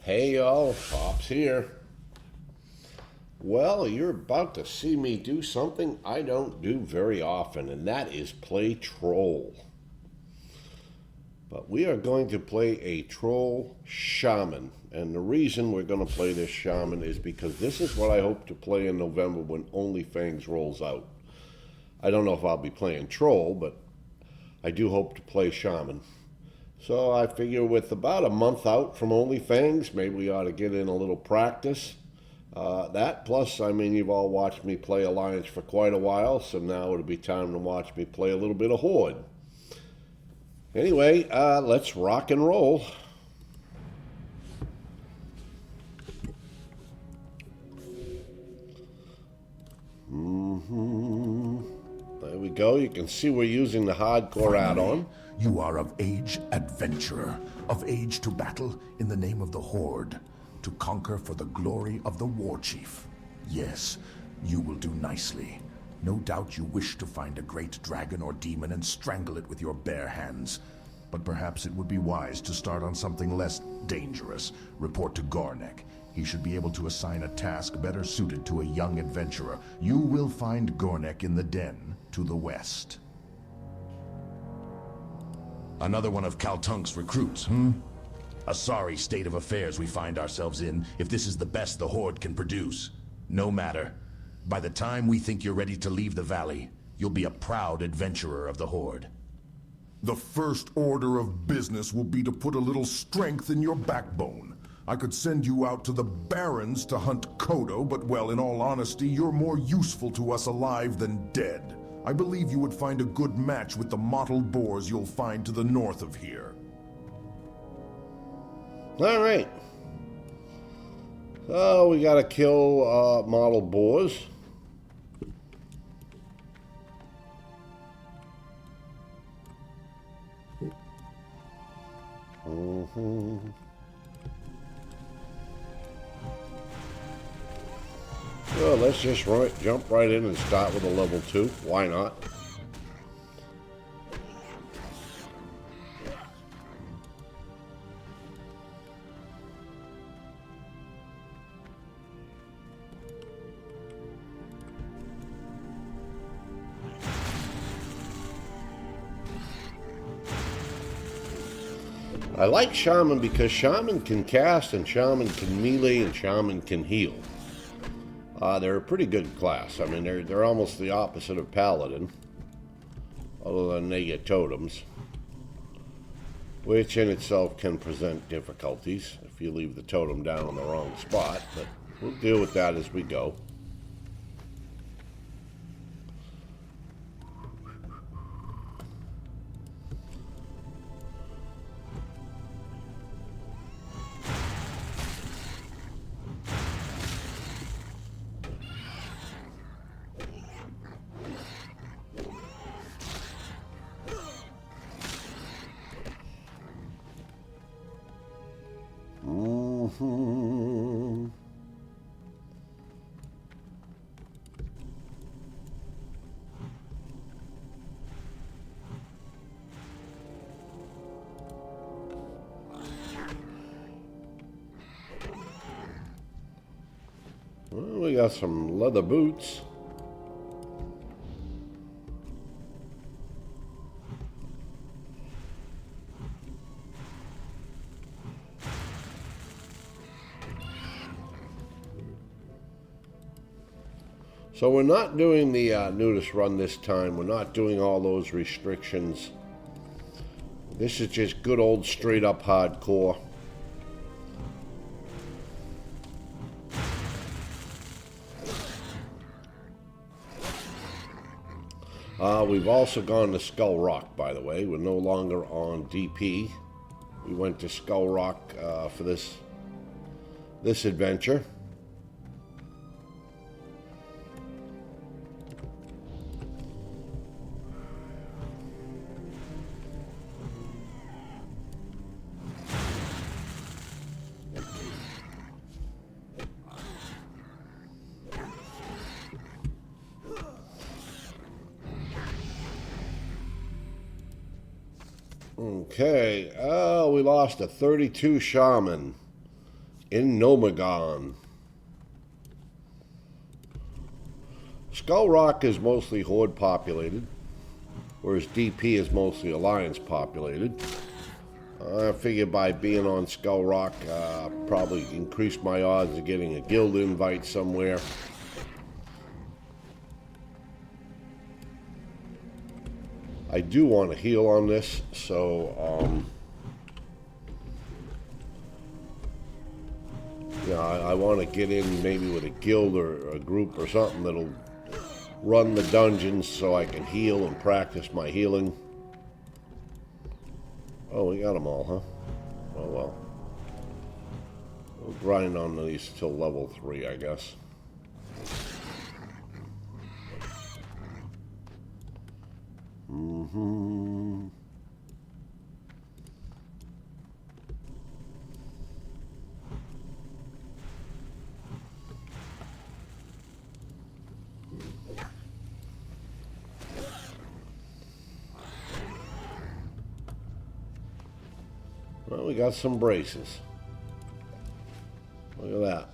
Hey y'all, Pops here. Well, you're about to see me do something I don't do very often, and that is play Troll. But we are going to play a Troll Shaman. And the reason we're going to play this Shaman is because this is what I hope to play in November when Only Fangs rolls out. I don't know if I'll be playing Troll, but I do hope to play Shaman. So I figure with about a month out from Only Fangs, maybe we ought to get in a little practice. That plus, I mean, you've all watched me play Alliance for quite a while, so now it'll be time to watch me play a little bit of Horde. Anyway, let's rock and roll. There we go. You can see we're using the hardcore add-on. You are of age, adventurer, of age to battle in the name of the Horde, to conquer for the glory of the War Chief. Yes, you will do nicely. No doubt you wish to find a great dragon or demon and strangle it with your bare hands. But perhaps it would be wise to start on something less dangerous. Report to Gornek. He should be able to assign a task better suited to a young adventurer. You will find Gornek in the den to the west. Another one of Kaltunk's recruits, A sorry state of affairs we find ourselves in, if this is the best the Horde can produce. No matter. By the time we think you're ready to leave the valley, you'll be a proud adventurer of the Horde. The first order of business will be to put a little strength in your backbone. I could send you out to the Barrens to hunt Kodo, but well, in all honesty, you're more useful to us alive than dead. I believe you would find a good match with the mottled boars you'll find to the north of here. All right. So we got to kill mottled boars. Well, let's just jump right in and start with a level 2. Why not? I like Shaman because Shaman can cast and Shaman can melee and Shaman can heal. They're a pretty good class. I mean, they're almost the opposite of Paladin, other than they get totems, which in itself can present difficulties if you leave the totem down in the wrong spot, but we'll deal with that as we go. Well, we got some leather boots. So we're not doing the nudist run this time. We're not doing all those restrictions. This is just good old straight up hardcore. We've also gone to Skull Rock, by the way. We're no longer on DP. We went to Skull Rock for this adventure. Okay, we lost a 32 Shaman. in Nomagon. Skull Rock is mostly Horde populated, whereas DP is mostly Alliance populated. I figure by being on Skull Rock, probably increase my odds of getting a guild invite somewhere. I do want to heal on this, so yeah, I want to get in maybe with a guild or a group or something that'll run the dungeons so I can heal and practice my healing. Oh, we got them all, huh? Oh well. We'll grind on these till level 3, I guess. Well, we got some braces. Look at that.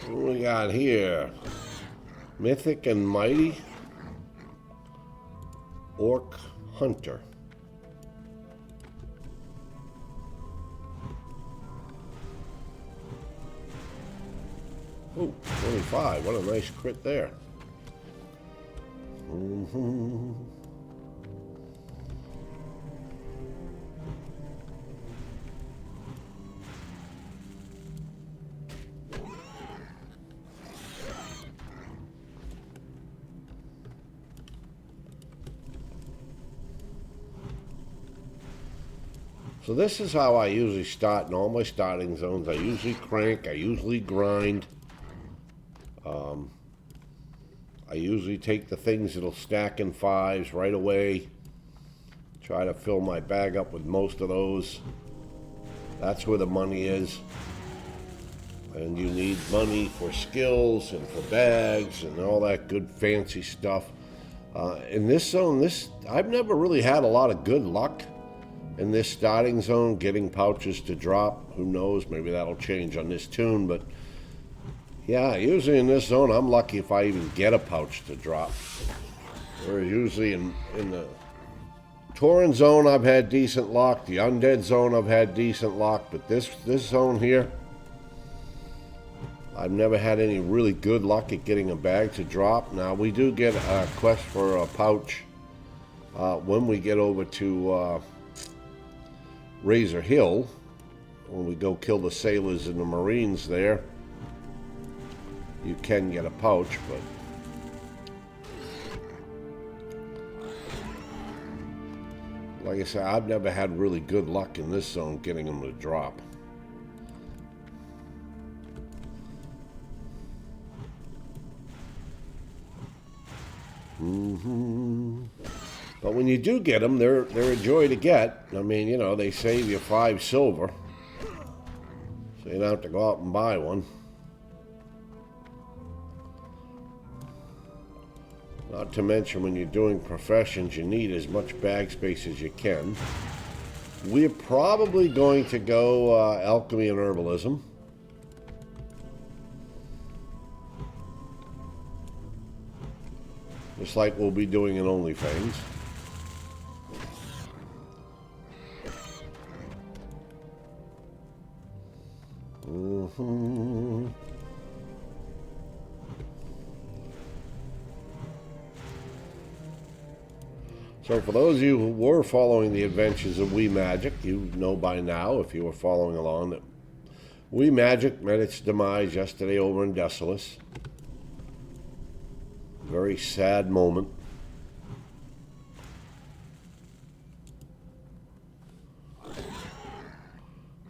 What we got here? Mythic and Mighty Orc Hunter. Oh, 25. What a nice crit there. So this is how I usually start in all my starting zones. I usually crank, I usually grind. I usually take the things that'll stack in 5s right away. Try to fill my bag up with most of those. That's where the money is. And you need money for skills and for bags and all that good fancy stuff. In this zone, I've never really had a lot of good luck in this starting zone, getting pouches to drop. Who knows, maybe that'll change on this tune, but yeah, usually in this zone, I'm lucky if I even get a pouch to drop. Whereas usually in the Tauren zone, I've had decent luck. The Undead zone, I've had decent luck, but this zone here, I've never had any really good luck at getting a bag to drop. Now, we do get a quest for a pouch when we get over to Razor Hill, when we go kill the sailors and the marines there. You can get a pouch, but like I said, I've never had really good luck in this zone getting them to drop. But when you do get them, they're a joy to get. I mean, you know, they save you 5 silver, so you don't have to go out and buy one. Not to mention, when you're doing professions, you need as much bag space as you can. We're probably going to go alchemy and herbalism. Just like we'll be doing in OnlyFans. Mhm. So for those of you who were following the adventures of Wee Magic, you know by now, if you were following along, that Wee Magic met its demise yesterday over in Decimus. Very sad moment.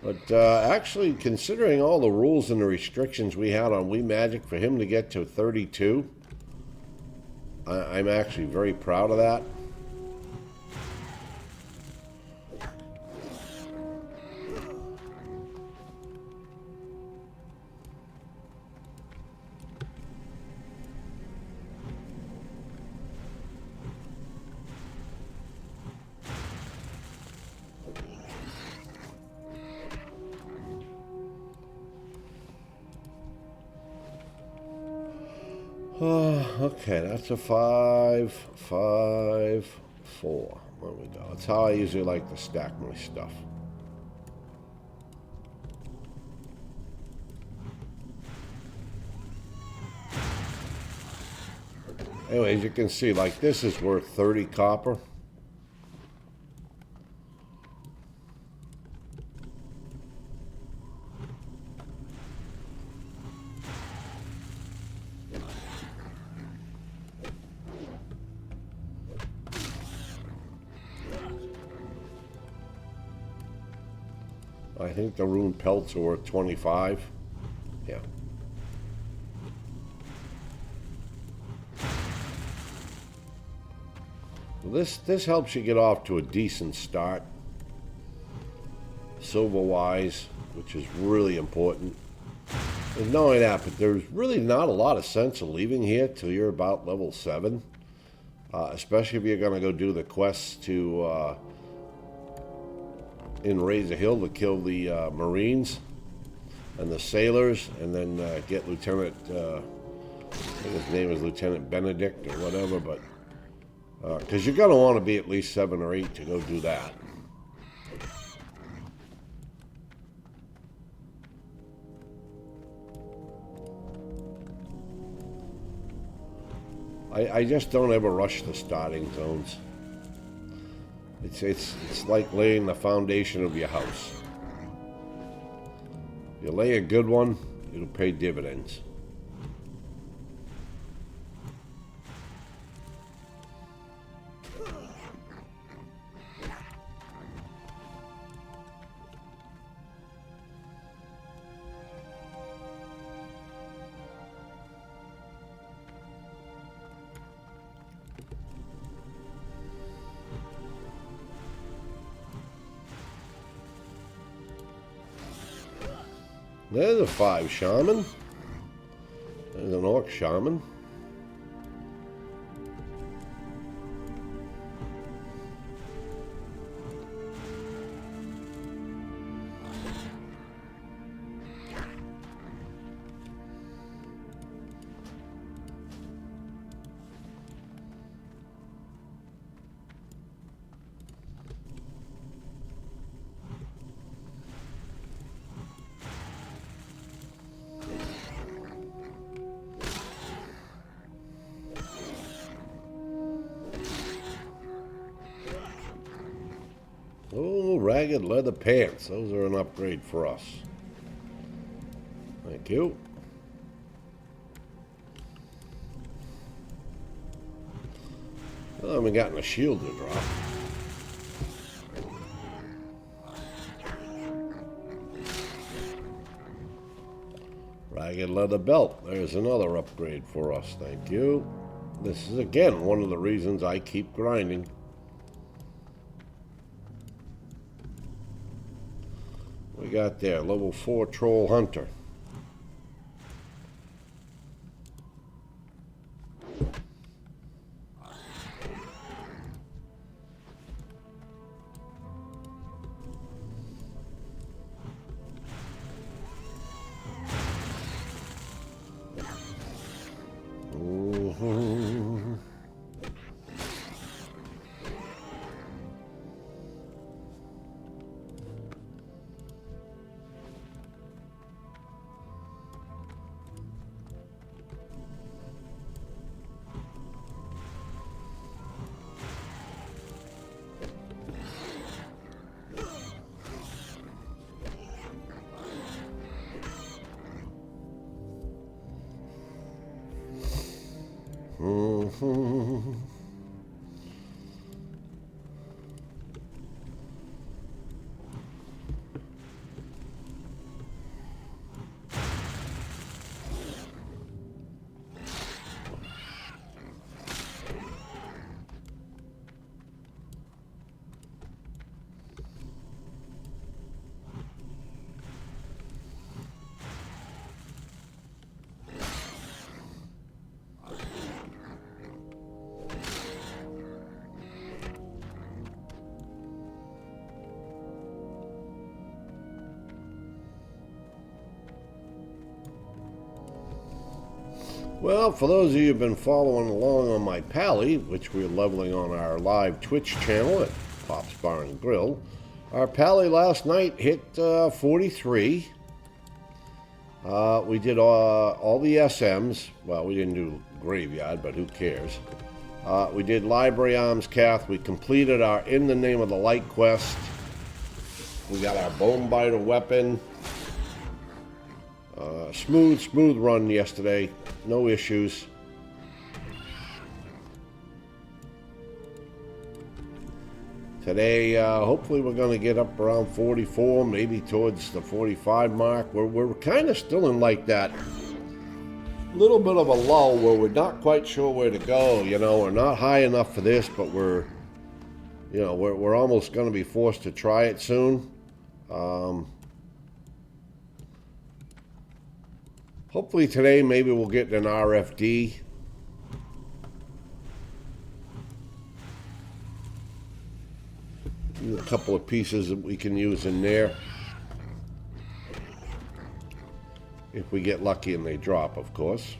But actually, considering all the rules and the restrictions we had on Wee Magic, for him to get to 32, I'm actually very proud of that. Okay, that's a 5, 5, 4. There we go. That's how I usually like to stack my stuff. Anyways, you can see, like, this is worth 30 copper. I think the rune pelts are worth 25. Yeah. Well, this helps you get off to a decent start, silver-wise, which is really important. And not only that, but there's really not a lot of sense of leaving here till you're about level 7, especially if you're going to go do the quests to in Razor Hill to kill the Marines and the sailors, and then get Lieutenant, I think his name is Lieutenant Benedict or whatever, but because you're going to want to be at least 7 or 8 to go do that. I just don't ever rush the starting zones. It's like laying the foundation of your house. You lay a good one, it'll pay dividends. There's a 5 Shaman. There's an Orc Shaman. Oh, ragged leather pants. Those are an upgrade for us. Thank you. Well, I haven't gotten a shield to drop. Ragged leather belt. There's another upgrade for us. Thank you. This is, again, one of the reasons I keep grinding. We got there, level 4 Troll Hunter. Well, for those of you who've been following along on my Pally, which we're leveling on our live Twitch channel at Popsbarngrill, our Pally last night hit 43. We did all the SMs. Well, we didn't do Graveyard, but who cares? We did Library Arms Cath. We completed our In the Name of the Light quest. We got our Bone Biter weapon. Smooth run yesterday. No issues. Today, hopefully we're going to get up around 44, maybe towards the 45 mark. We're kind of still in like that little bit of a lull where we're not quite sure where to go. You know, we're not high enough for this, but we're almost going to be forced to try it soon. Hopefully today maybe we'll get an RFD. A couple of pieces that we can use in there. If we get lucky and they drop, of course.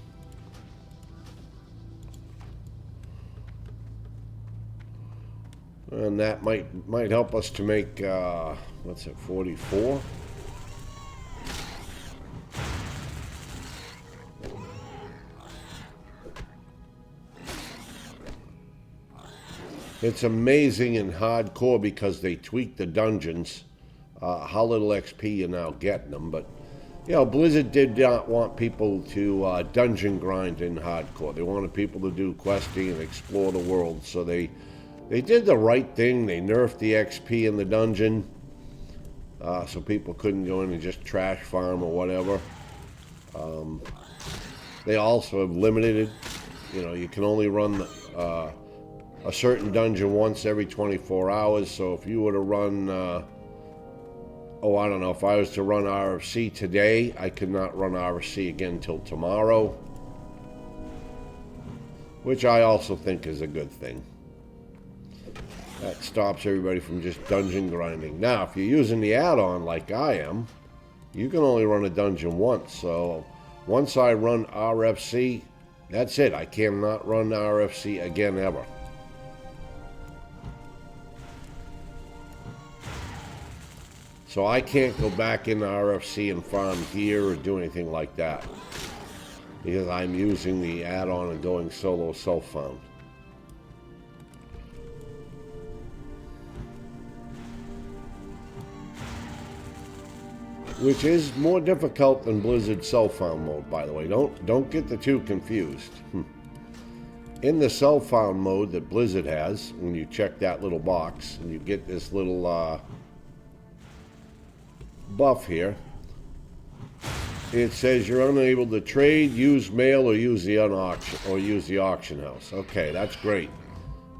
And that might help us to make, what's it, 44? It's amazing in hardcore because they tweak the dungeons, how little XP you're now getting them. But, you know, Blizzard did not want people to dungeon grind in hardcore. They wanted people to do questing and explore the world. So they did the right thing. They nerfed the XP in the dungeon so people couldn't go in and just trash farm or whatever. They also have limited it. You know, you can only run a certain dungeon once every 24 hours. So if you were to run, I don't know, if I was to run RFC today, I could not run RFC again till tomorrow, which I also think is a good thing. That stops everybody from just dungeon grinding. Now, if you're using the add-on like I am, you can only run a dungeon once. So once I run RFC, that's it. I cannot run RFC again ever. So I can't go back into RFC and farm gear or do anything like that because I'm using the add-on and going solo self-found. Which is more difficult than Blizzard self-found mode, by the way. Don't get the two confused. In the self-found mode that Blizzard has, when you check that little box and you get this little buff here, it says you're unable to trade, use mail, or use the auction house. Okay, that's great,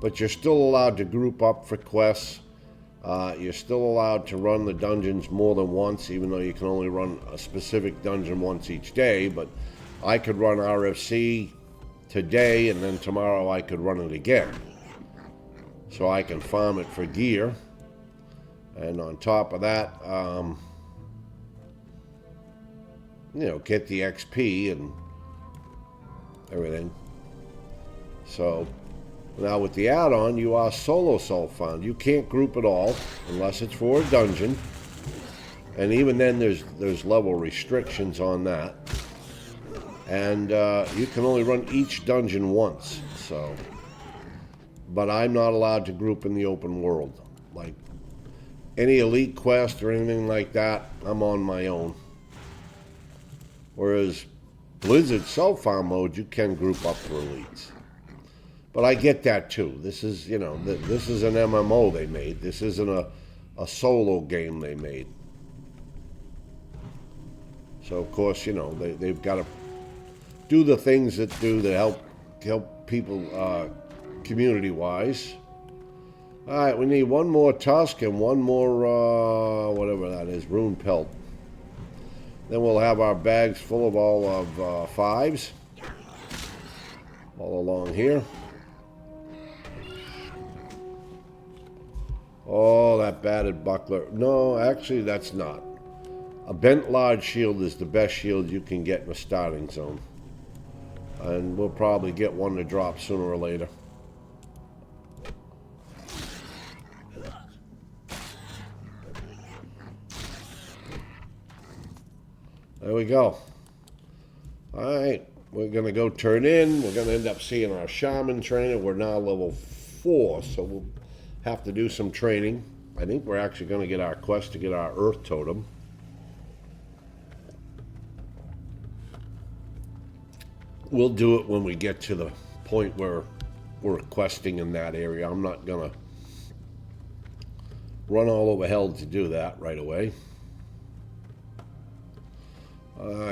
but you're still allowed to group up for quests. You're still allowed to run the dungeons more than once, even though you can only run a specific dungeon once each day. But I could run RFC today, and then tomorrow I could run it again, so I can farm it for gear. And on top of that, you know, get the XP and everything. So now with the add-on, you are solo self-found. You can't group at all unless it's for a dungeon. And even then there's level restrictions on that. And you can only run each dungeon once. So, but I'm not allowed to group in the open world. Like any elite quest or anything like that, I'm on my own. Whereas Blizzard self-found mode, you can group up for elites. But I get that too. This is, you know, this is an MMO they made. This isn't a solo game they made. So of course, you know, they've got to do the things that help people community-wise. All right, we need one more tusk and one more whatever that is, rune pelt. Then we'll have our bags full of all of fives all along here. Oh, that battered buckler. No, actually, that's not. A bent large shield is the best shield you can get in the starting zone. And we'll probably get one to drop sooner or later. There we go. All right, we're going to go turn in. We're going to end up seeing our Shaman trainer. We're now level 4, so we'll have to do some training. I think we're actually going to get our quest to get our Earth Totem. We'll do it when we get to the point where we're questing in that area. I'm not going to run all over hell to do that right away.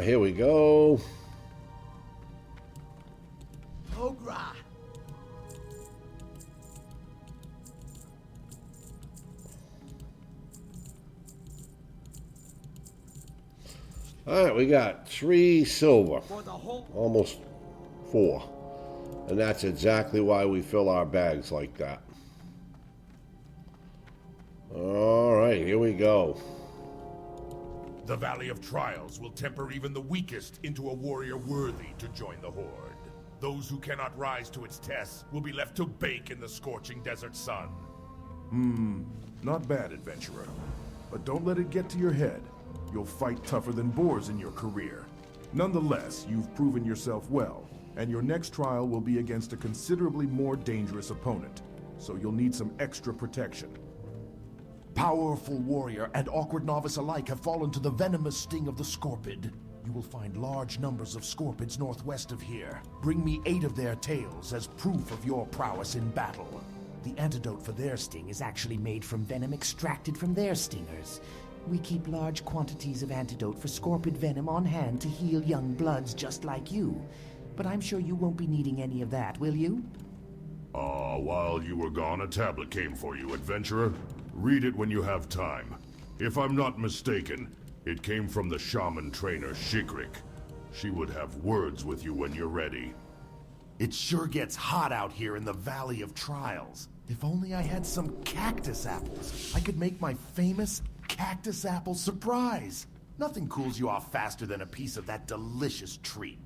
Here we go. Ogra. All right, we got 3 silver, For the whole. almost 4. And that's exactly why we fill our bags like that. All right, here we go. The Valley of Trials will temper even the weakest into a warrior worthy to join the Horde. Those who cannot rise to its tests will be left to bake in the scorching desert sun. Not bad, adventurer. But don't let it get to your head. You'll fight tougher than boars in your career. Nonetheless, you've proven yourself well, and your next trial will be against a considerably more dangerous opponent, so you'll need some extra protection. Powerful warrior and awkward novice alike have fallen to the venomous sting of the scorpid. You will find large numbers of scorpids northwest of here. Bring me 8 of their tails as proof of your prowess in battle. The antidote for their sting is actually made from venom extracted from their stingers. We keep large quantities of antidote for scorpid venom on hand to heal young bloods just like you. But I'm sure you won't be needing any of that, will you? While you were gone, a tablet came for you, adventurer. Read it when you have time. If I'm not mistaken, it came from the Shaman trainer, Shikrik. She would have words with you when you're ready. It sure gets hot out here in the Valley of Trials. If only I had some cactus apples, I could make my famous cactus apple surprise. Nothing cools you off faster than a piece of that delicious treat.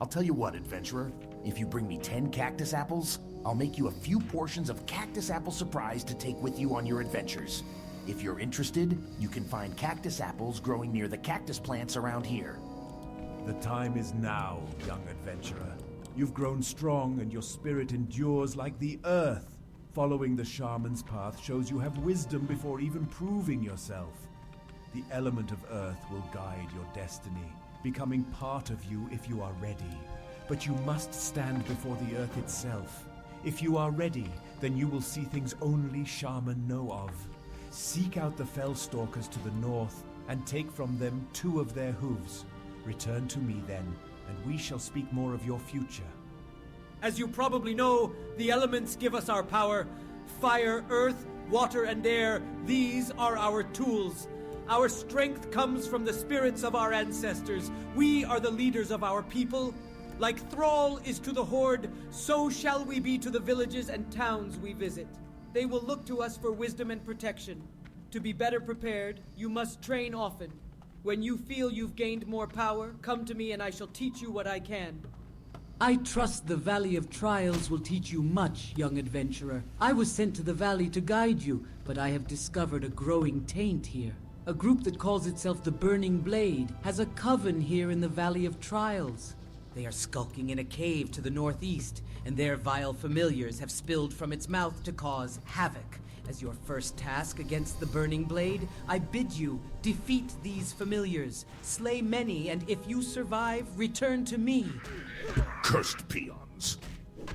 I'll tell you what, adventurer. If you bring me 10 cactus apples, I'll make you a few portions of cactus apple surprise to take with you on your adventures. If you're interested, you can find cactus apples growing near the cactus plants around here. The time is now, young adventurer. You've grown strong and your spirit endures like the earth. Following the shaman's path shows you have wisdom before even proving yourself. The element of earth will guide your destiny, becoming part of you if you are ready. But you must stand before the earth itself. If you are ready, then you will see things only shaman know of. Seek out the Fellstalkers to the north and take from them 2 of their hooves. Return to me then, and we shall speak more of your future. As you probably know, the elements give us our power. Fire, earth, water, and air, these are our tools. Our strength comes from the spirits of our ancestors. We are the leaders of our people. Like Thrall is to the Horde, so shall we be to the villages and towns we visit. They will look to us for wisdom and protection. To be better prepared, you must train often. When you feel you've gained more power, come to me and I shall teach you what I can. I trust the Valley of Trials will teach you much, young adventurer. I was sent to the valley to guide you, but I have discovered a growing taint here. A group that calls itself the Burning Blade has a coven here in the Valley of Trials. They are skulking in a cave to the northeast, and their vile familiars have spilled from its mouth to cause havoc. As your first task against the Burning Blade, I bid you defeat these familiars, slay many, and if you survive, return to me. Cursed peons.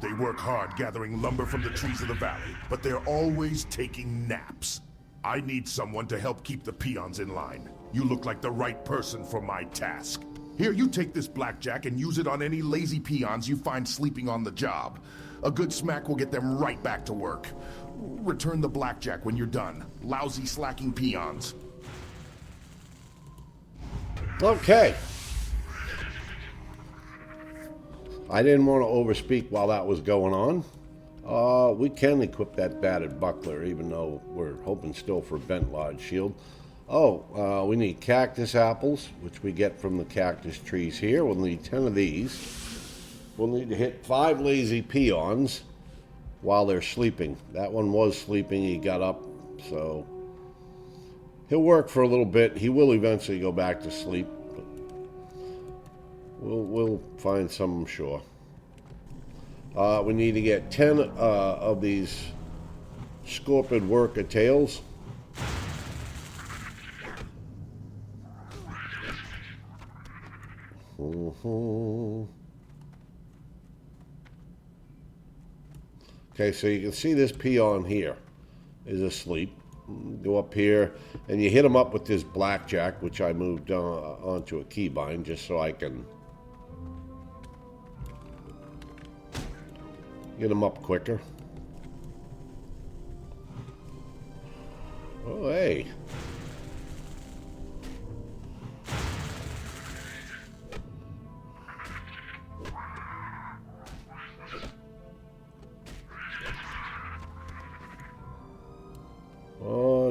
They work hard gathering lumber from the trees of the valley, but they're always taking naps. I need someone to help keep the peons in line. You look like the right person for my task. Here, you take this blackjack and use it on any lazy peons you find sleeping on the job. A good smack will get them right back to work. Return the blackjack when you're done. Lousy, slacking peons. Okay. I didn't want to overspeak while that was going on. We can equip that battered buckler, even though we're hoping still for bent large shield. We need cactus apples, which we get from the cactus trees here. We'll need 10 of these. We'll need to hit 5 lazy peons while they're sleeping. That one was sleeping, he got up, so he'll work for a little bit. He will eventually go back to sleep. We'll find some, I'm sure. We need to get 10 of these scorpion worker tails. Okay, so you can see this peon here is asleep. Go up here, and you hit him up with this blackjack, which I moved onto a keybind just so I can get him up quicker. Oh, hey.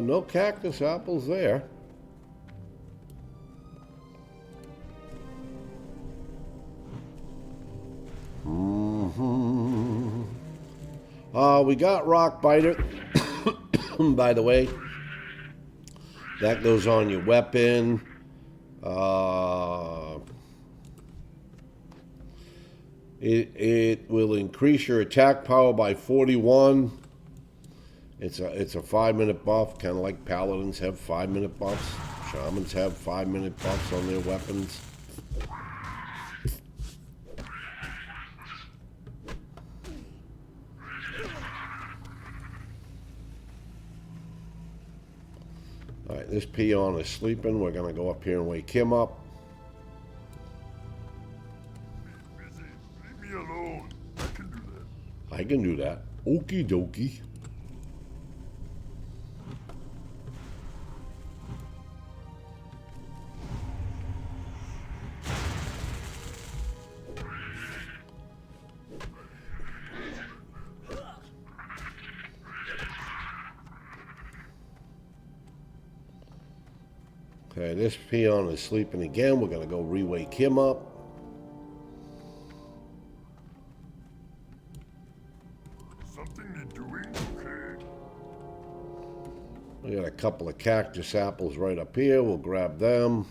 No cactus apples there. We got rock biter, by the way. That goes on your weapon. It will increase your attack power by 41. It's a 5-minute buff, kind of like paladins have 5-minute buffs. Shamans have 5-minute buffs on their weapons. All right, this peon is sleeping. We're gonna go up here and wake him up. Leave me alone. I can do that. I can do that. Okie dokie. Okay, this peon is sleeping again. We're going to go re-wake him up. Something you're doing? Okay. We got a couple of cactus apples right up here. We'll grab them.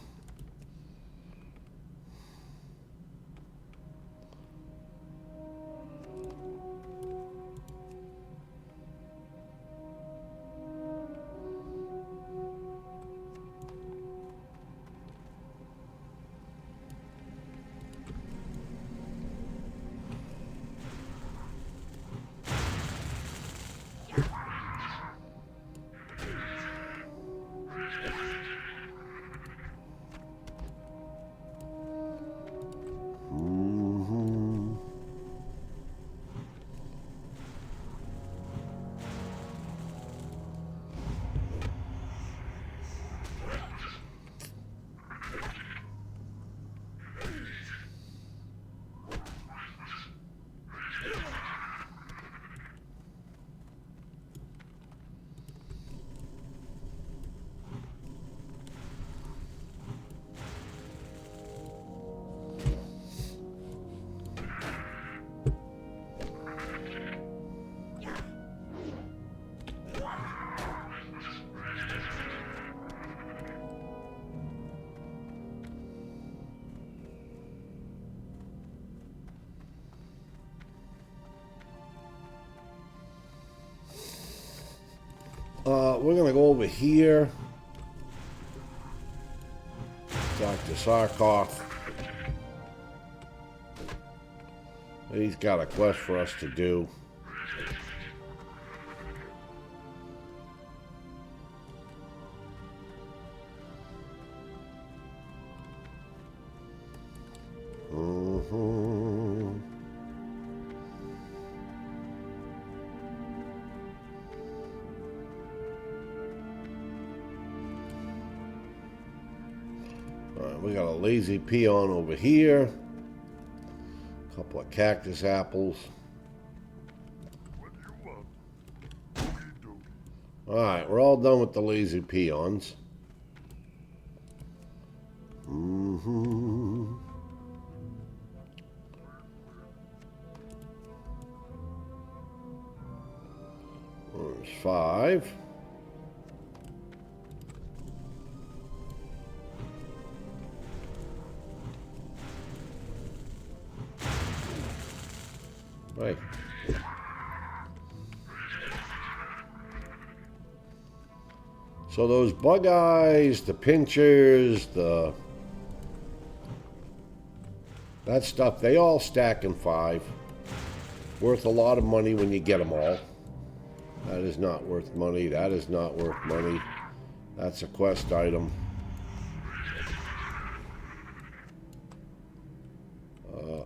We're going to go over here. Talk to Sarkov. He's got a quest for us to do. Alright, we got a lazy peon over here. A couple of cactus apples. Alright, we're all done with the lazy peons. There's 5. Right. So those bug eyes, the pinchers, that stuff, they all stack in 5. Worth a lot of money when you get them all. That is not worth money. That is not worth money. That's a quest item.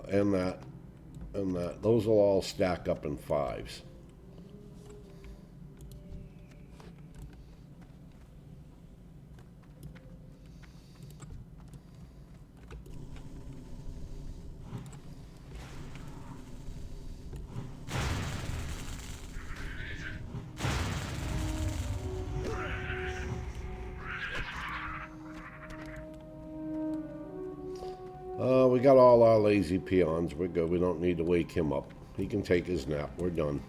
And that. Those will all stack up in 5s. We got all our lazy peons. We're good. We don't need to wake him up. He can take his nap. We're done.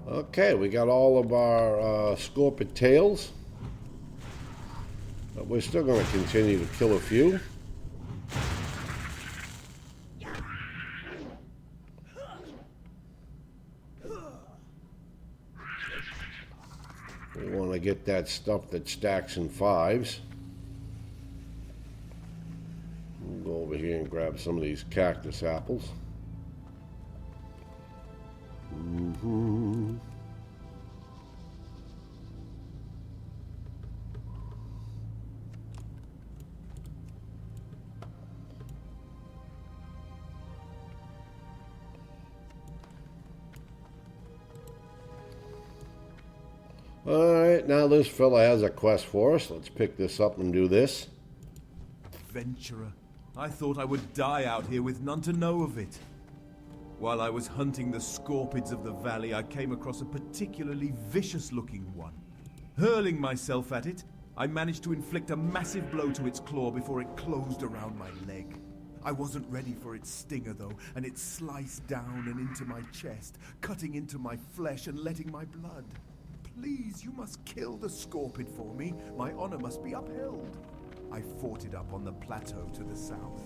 Okay, we got all of our scorpion tails. But we're still going to continue to kill a few. We want to get that stuff that stacks in 5s. We'll go over here and grab some of these cactus apples. Alright, now this fella has a quest for us. Let's pick this up and do this. Adventurer, I thought I would die out here with none to know of it. While I was hunting the scorpids of the valley, I came across a particularly vicious-looking one. Hurling myself at it, I managed to inflict a massive blow to its claw before it closed around my leg. I wasn't ready for its stinger, though, and it sliced down and into my chest, cutting into my flesh and letting my blood. Please, you must kill the scorpid for me. My honor must be upheld. I fought it up on the plateau to the south.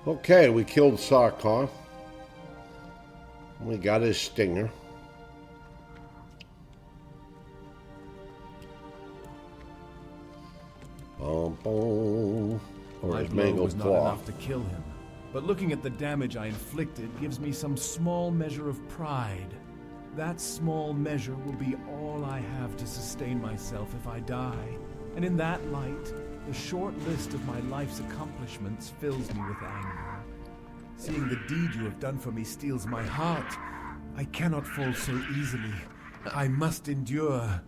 Okay, we killed Sarkar. We got his stinger. Boom, boom. Or My his blow mangled was not claw. enough to kill him, but looking at the damage I inflicted gives me some small measure of pride. That small measure will be all I have to sustain myself if I die, and in that light, the short list of my life's accomplishments fills me with anger. Seeing the deed you have done for me steals my heart. I cannot fall so easily. I must endure.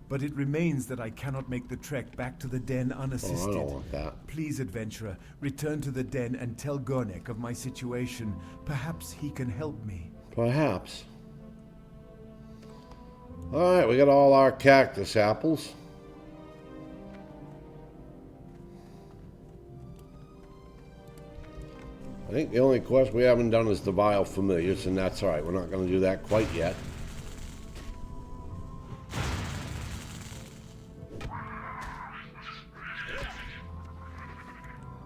but it remains that I cannot make the trek back to the den unassisted. Oh, I don't want that. Please, adventurer, return to the den and tell Gornek of my situation. Perhaps he can help me. Perhaps. Alright, we got all our cactus apples. I think the only quest we haven't done is the Vile Familiars, and that's alright. We're not going to do that quite yet.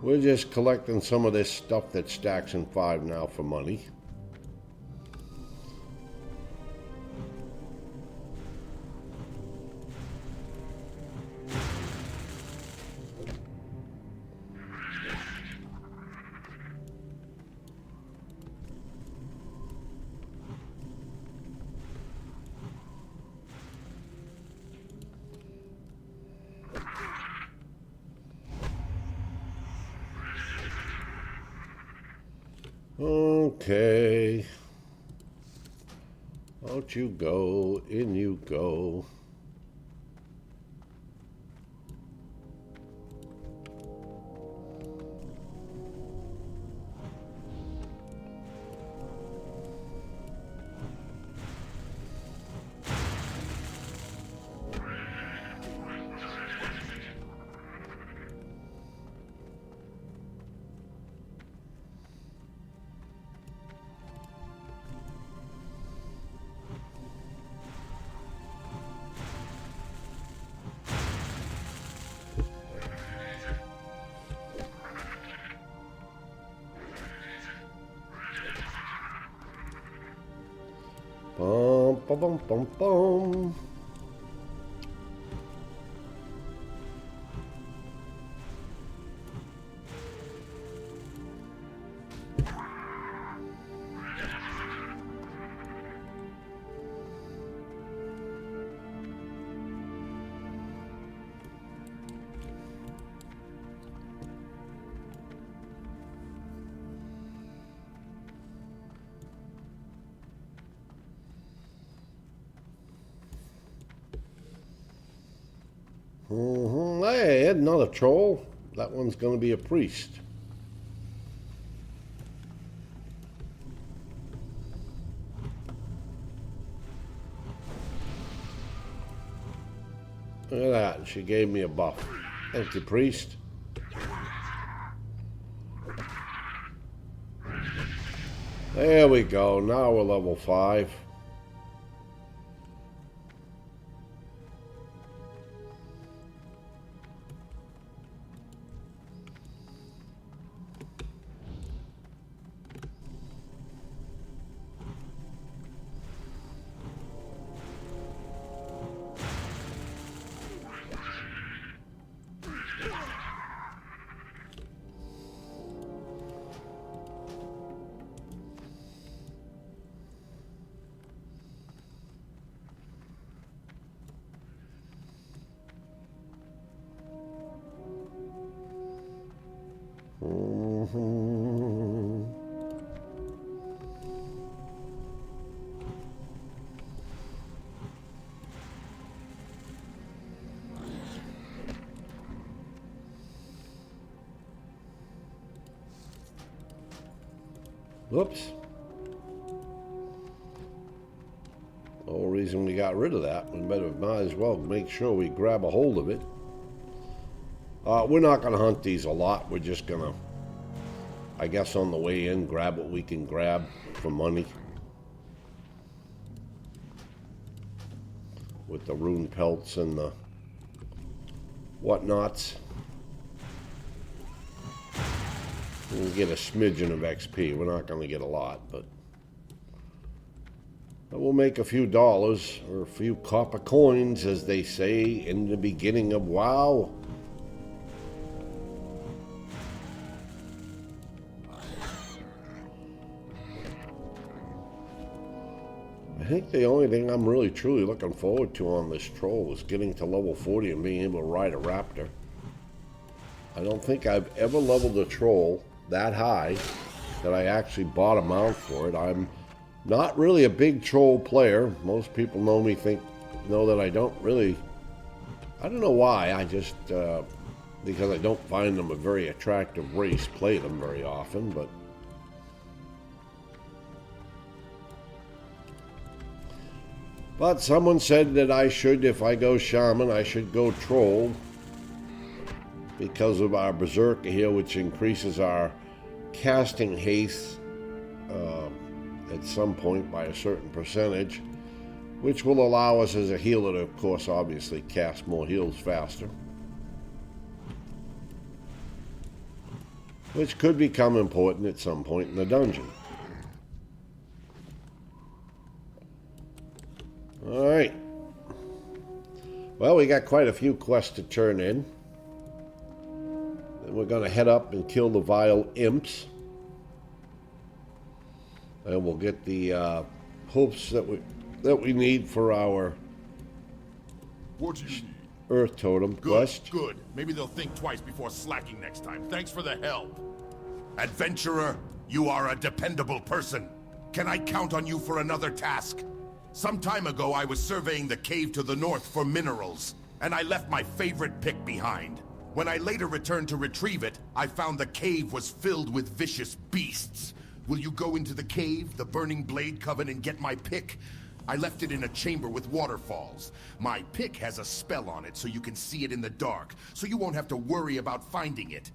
We're just collecting some of this stuff that stacks in 5 now for money. Okay. Out you go, in you go. Bum, bum, bum, bum, bum. Hey, another troll. That one's going to be a priest. Look at that. She gave me a buff. Thank you, priest. There we go. Now we're level 5. Whoops. The whole reason we got rid of that, we might as well make sure we grab a hold of it. We're not going to hunt these a lot. We're just going to, I guess on the way in, grab what we can grab for money. With the rune pelts and the whatnots. We'll get a smidgen of XP. We're not going to get a lot, but we'll make a few dollars or a few copper coins, as they say in the beginning of WoW. I think the only thing I'm really truly looking forward to on this troll is getting to level 40 and being able to ride a raptor. I don't think I've ever leveled a troll that high that I actually bought a mount for it. I'm not really a big troll player. Most people know me, know that I don't really I don't know why, I just, because I don't find them a very attractive race, play them very often, but someone said that I should, if I go Shaman, I should go Troll because of our Berserker here, which increases our casting haste at some point by a certain percentage, which will allow us as a healer to, of course, obviously cast more heals faster, which could become important at some point in the dungeon. All right. Well, we got quite a few quests to turn in. Then we're going to head up and kill the vile imps. And we'll get the hopes that we need for our What do you need? Earth Totem quest. Good. Maybe they'll think twice before slacking next time. Thanks for the help. Adventurer, you are a dependable person. Can I count on you for another task? Some time ago, I was surveying the cave to the north for minerals, and I left my favorite pick behind. When I later returned to retrieve it, I found the cave was filled with vicious beasts. Will you go into the cave, the Burning Blade Coven, and get my pick? I left it in a chamber with waterfalls. My pick has a spell on it so you can see it in the dark, so you won't have to worry about finding it.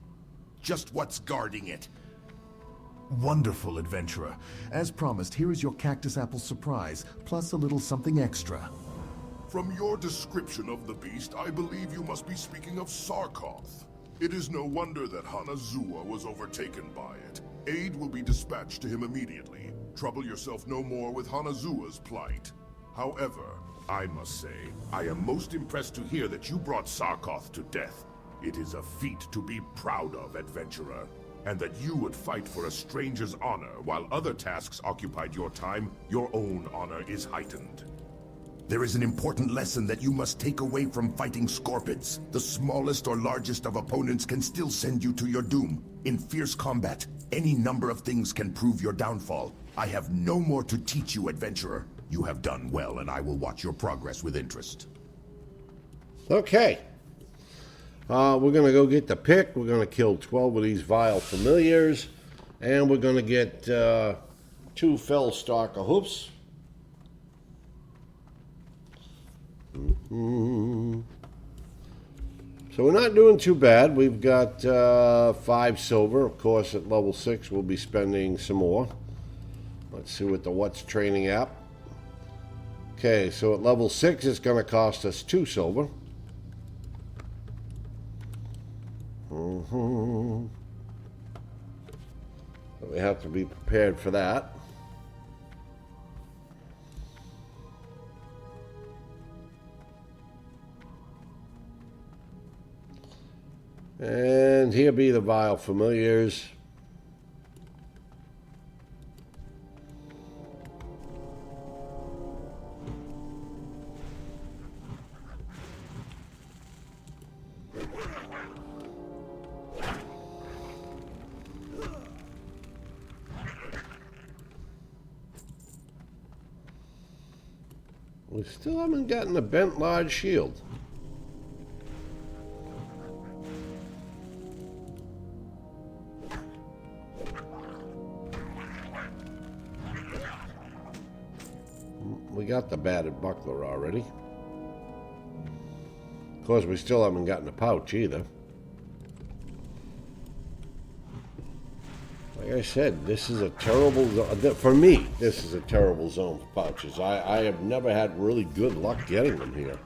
Just what's guarding it. Wonderful, adventurer. As promised, here is your cactus apple surprise, plus a little something extra. From your description of the beast, I believe you must be speaking of Sarkoth. It is no wonder that Hanazuwa was overtaken by it. Aid will be dispatched to him immediately. Trouble yourself no more with Hanazuwa's plight. However, I must say, I am most impressed to hear that you brought Sarkoth to death. It is a feat to be proud of, adventurer. And that you would fight for a stranger's honor while other tasks occupied your time, your own honor is heightened. There is an important lesson that you must take away from fighting Scorpids. The smallest or largest of opponents can still send you to your doom. In fierce combat, any number of things can prove your downfall. I have no more to teach you, adventurer. You have done well, and I will watch your progress with interest. Okay. We're going to go get the pick. We're going to kill 12 of these vile familiars. And we're going to get 2 fell stalker hoofs. So we're not doing too bad. We've got 5 silver. Of course, at level 6, we'll be spending some more. Let's see what the What's Training app. Okay, so at level 6, it's going to cost us 2 silver. So we have to be prepared for that. And here be the vile familiars. We still haven't gotten a bent large shield. We got the battered buckler already. Of course, we still haven't gotten a pouch either. Like I said, this is a terrible zone. For me, this is a terrible zone for pouches. I have never had really good luck getting them here.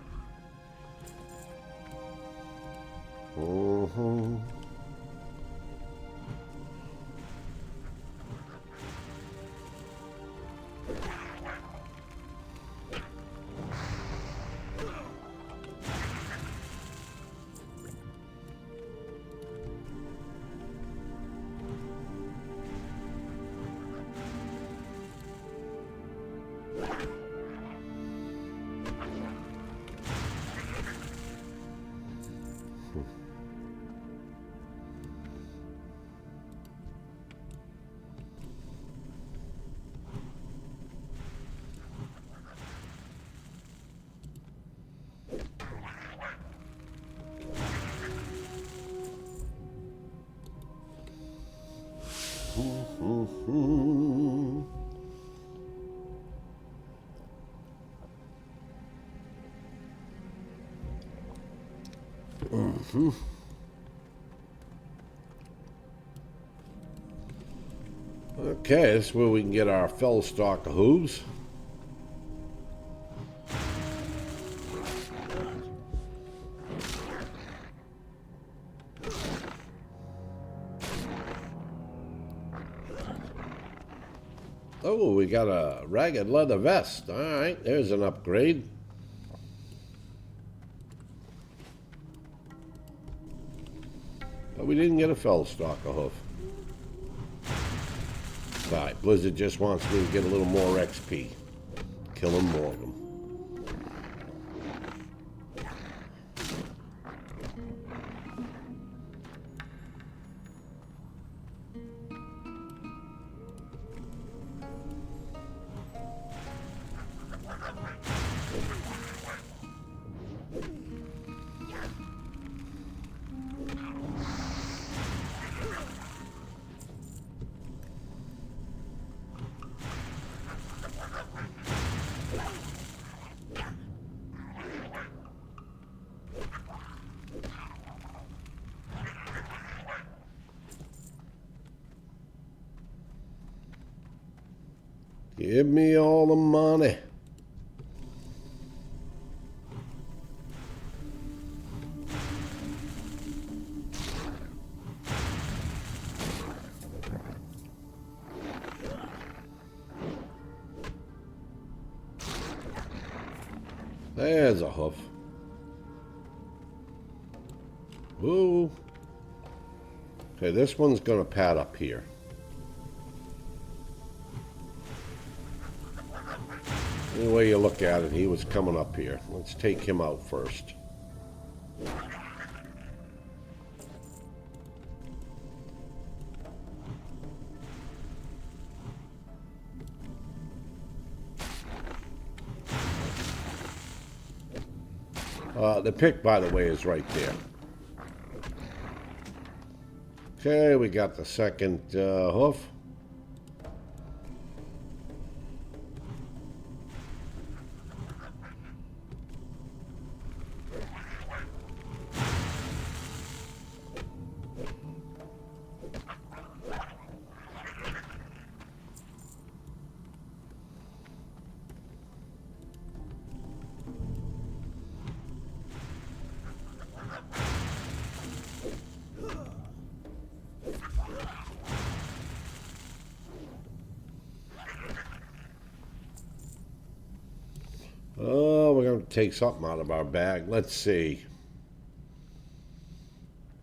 Okay, this is where we can get our fell stalk of hooves. Oh, we got a ragged leather vest. All right, there's an upgrade. But we didn't get a fell stalk of hoof. All right, Blizzard just wants me to get a little more XP. Killing more of them. Give me all the money. There's a hoof. Ooh. Okay, this one's gonna pad up here. Any way you look at it, he was coming up here. Let's take him out first. The pick, by the way, is right there. Okay, we got the second hoof. Oh, we're going to take something out of our bag. Let's see.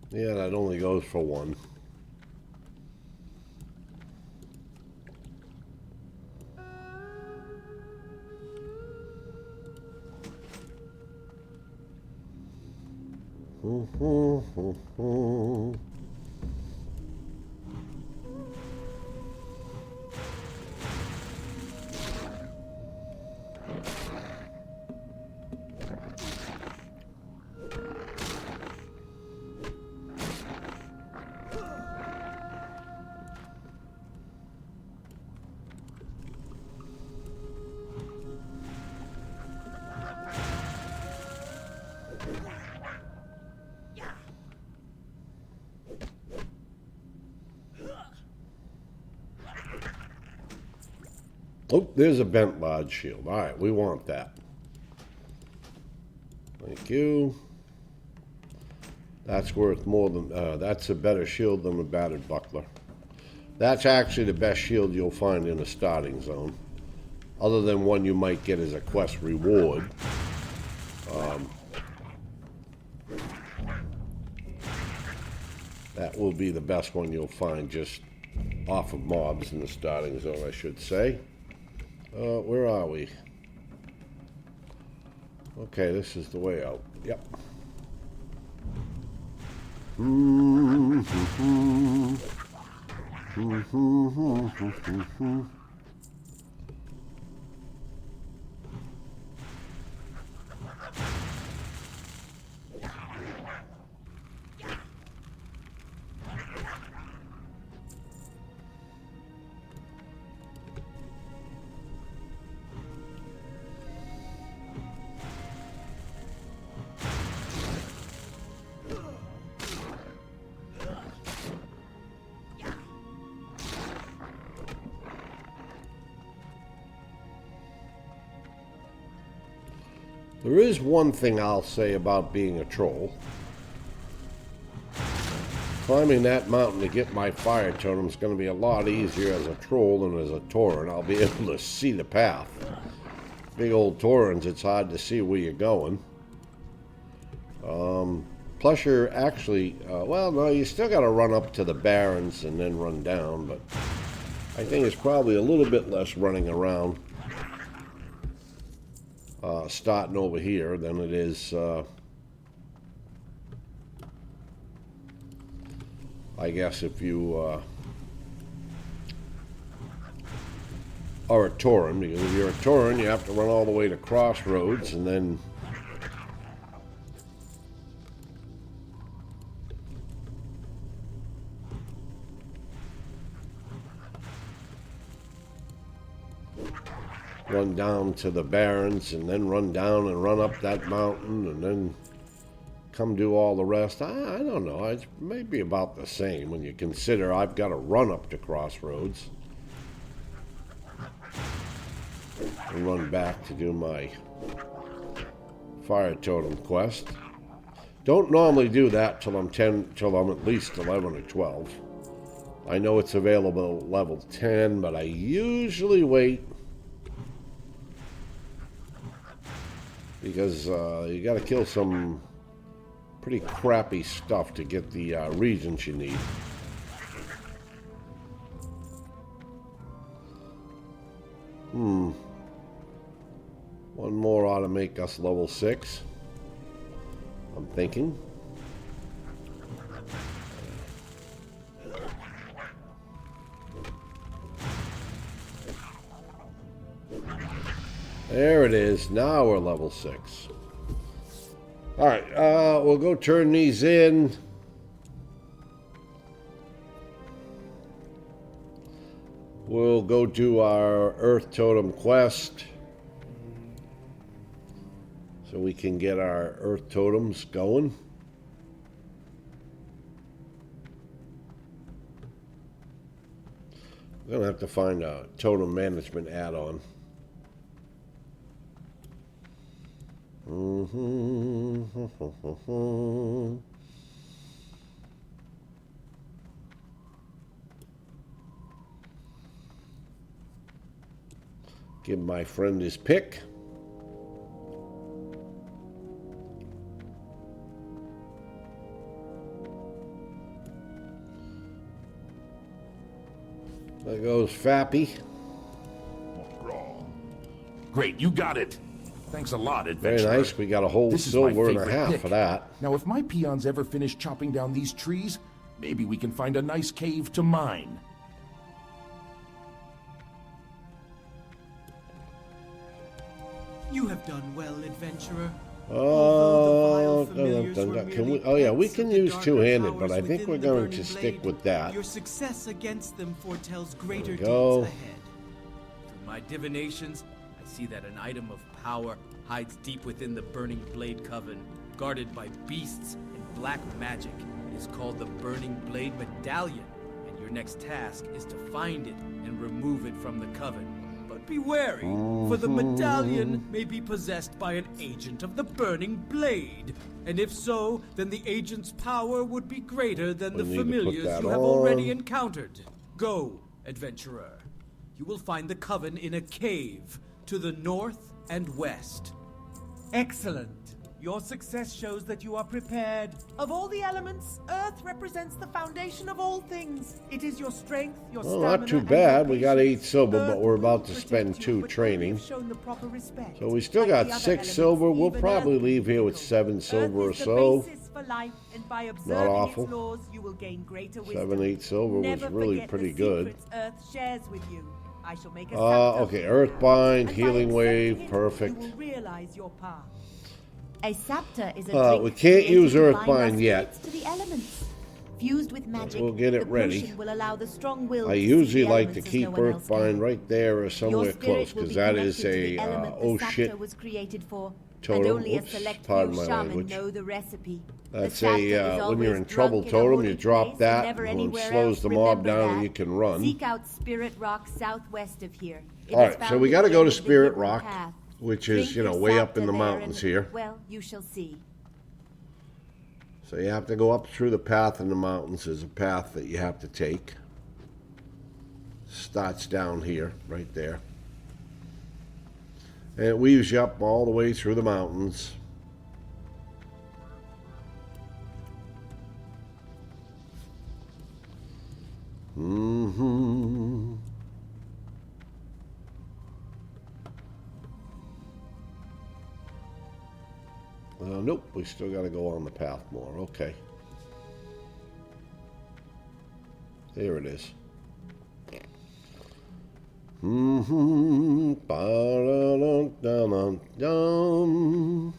Yeah, that only goes for one. Oh, there's a bent large shield. All right, we want that. Thank you. That's worth more than, that's a better shield than a battered buckler. That's actually the best shield you'll find in a starting zone. Other than one you might get as a quest reward. That will be the best one you'll find just off of mobs in the starting zone, I should say. Where are we? Okay, this is the way out. Yep. There is one thing I'll say about being a troll. Climbing that mountain to get my fire totem is going to be a lot easier as a troll than as a Tauren. I'll be able to see the path. Big old Taurens, it's hard to see where you're going. Plus you're actually, well, no, you still got to run up to the Barrens and then run down, but I think it's probably a little bit less running around starting over here than it is, I guess, if you are a Tauren, because if you're a Tauren, you have to run all the way to Crossroads and then run down to the Barrens and then run down and run up that mountain and then come do all the rest. I don't know. It's maybe about the same when you consider I've got to run up to Crossroads and run back to do my fire totem quest. Don't normally do that till I'm at least 11 or 12. I know it's available at level 10, but I usually wait because you got to kill some pretty crappy stuff to get the regions you need. One more ought to make us level 6. I'm thinking. There it is. Now we're level 6. Alright, we'll go turn these in. We'll go do our Earth Totem quest so we can get our Earth Totems going. We're going to have to find a totem management add-on. Give my friend his pick. There goes Fappy. Great, you got it. Thanks a lot, Very adventurer. nice. We got a whole This is my silver and a favorite half pick. for that. Now, if my peons ever finish chopping down these trees, maybe we can find a nice cave to mine. You have done well, adventurer. Oh, Can we? Oh yeah, we can use two-handed, but I think we're going to stick with that. Your success against them foretells greater we deeds go. ahead. Through my divinations, I see that an item of power hides deep within the Burning Blade Coven, guarded by beasts and black magic. It is called the Burning Blade Medallion, and your next task is to find it and remove it from the Coven. But be wary, for the medallion may be possessed by an agent of the Burning Blade. And if so, then the agent's power would be greater than the We need to put familiars that you have already on. encountered. Go, adventurer. You will find the Coven in a cave to the north and west. Excellent. Your success shows that you are prepared. Of all the elements, Earth represents the foundation of all things. It is your strength, your Well, stamina, not too and bad. your We got 8 patience. silver, but Earth we're will about to protect spend you, 2 but only training. if shown the proper respect. So we still Like got the other 6 elements, silver. We'll even probably Earth leave here with is 7 silver or Earth is the so. basis for life, and by observing awful. its laws, you will gain greater wisdom. 7, 8 silver was Never really forget pretty the good. secrets Earth shares with you. I shall make a scepter Okay, for you. Earthbind, And by Healing Wave, accepting it, perfect. You will realize your path. A scepter is a We drink can't created use to bind Earthbind our yet. spirits to the elements. Fused with magic, We'll get it the ready. potion will allow the strong will I to see usually the like to elements as keep no one else Earthbind can. right there or Your somewhere spirit close, will because be that connected is to the a, element oh the shit, scepter was created for, totem. and only Oops, a select pardon few my shaman language. know the recipe. That's The scepter is when always you're in trouble drunk in a totem, holy you drop place that, and never and it anywhere slows else. the mob Remember down and that. you can run. Seek out Spirit Rock southwest of here. It is Alright, so found we gotta at the go end to of the Spirit Hidden Rock. Path. which is, Drink you know, your way up in the sapta there mountains and, here. Well, you shall see. So you have to go up through the path in the mountains. There's a path that you have to take. Starts down here, right there. And it weaves you up all the way through the mountains. Mm-hmm. Nope, we still got to go on the path more. Okay. There it is. Mm-hmm. Ba-da-dum-dum-dum.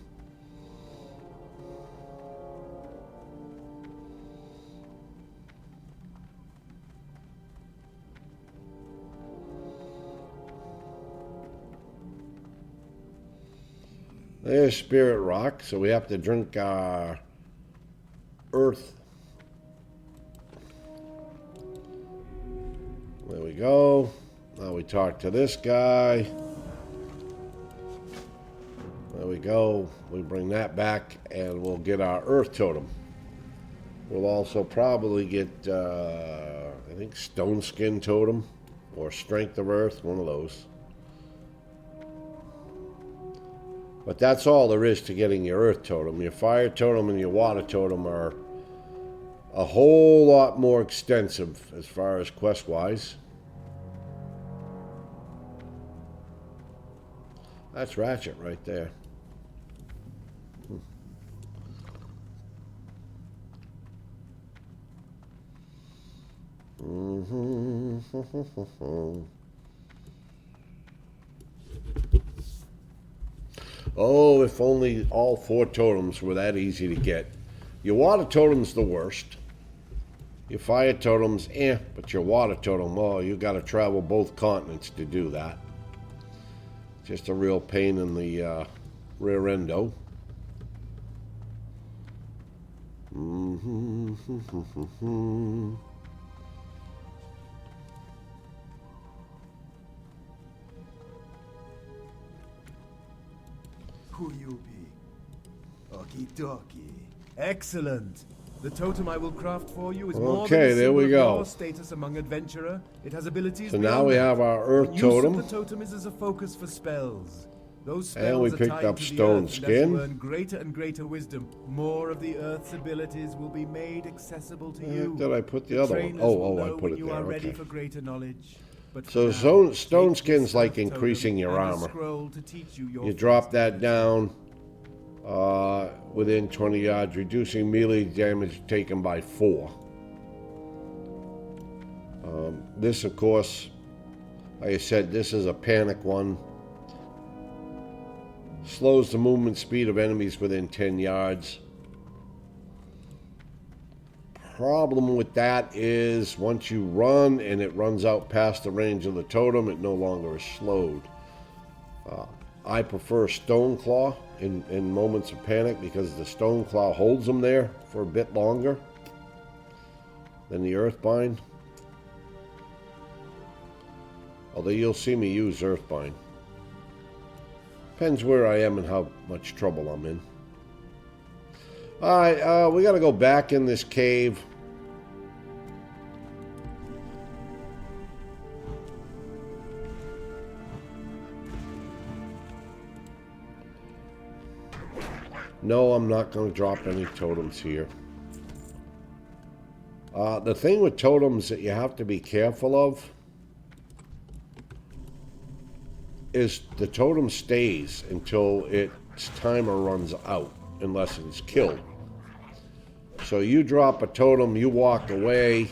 There's Spirit Rock, so we have to drink our earth. There we go. Now we talk to this guy. There we go. We bring that back and we'll get our earth totem. We'll also probably get, I think, stone skin totem or strength of earth, one of those. But that's all there is to getting your earth totem. Your fire totem and your water totem are a whole lot more extensive as far as quest-wise. That's Ratchet right there. Mm-hmm. Oh, if only all 4 totems were that easy to get. Your water totem's the worst. Your fire totem's but your water totem, oh, you got to travel both continents to do that. Just a real pain in the rear endo. Mm-hmm. Who you be? Okie dokie. Excellent. The totem I will craft for you is more than a there we symbol of go. your status among adventurer. It has abilities So beyond now we that. have our earth Use totem. of the totem is as a focus for spells. Those And spells we are picked tied up to the stone earth, and skin. as you earn greater and greater wisdom, more of the earth's abilities will be made accessible to you. Did I put the other one? Trainers Oh, will I know put when it you there. are ready Okay. for greater knowledge. But for So now, stone take skin's this like earth totem increasing your and a armor. scroll to teach you your You drop first that defense. down within 20 yards, reducing melee damage taken by 4. This, of course, like I said, this is a panic one. Slows the movement speed of enemies within 10 yards. Problem with that is once you run and it runs out past the range of the totem, it no longer is slowed. I prefer Stone Claw in moments of panic because the Stone Claw holds them there for a bit longer than the Earthbind. Although you'll see me use Earthbind. Depends where I am and how much trouble I'm in. Alright, we gotta go back in this cave. No, I'm not going to drop any totems here. The thing with totems that you have to be careful of is the totem stays until its timer runs out, unless it's killed. So you drop a totem, you walk away,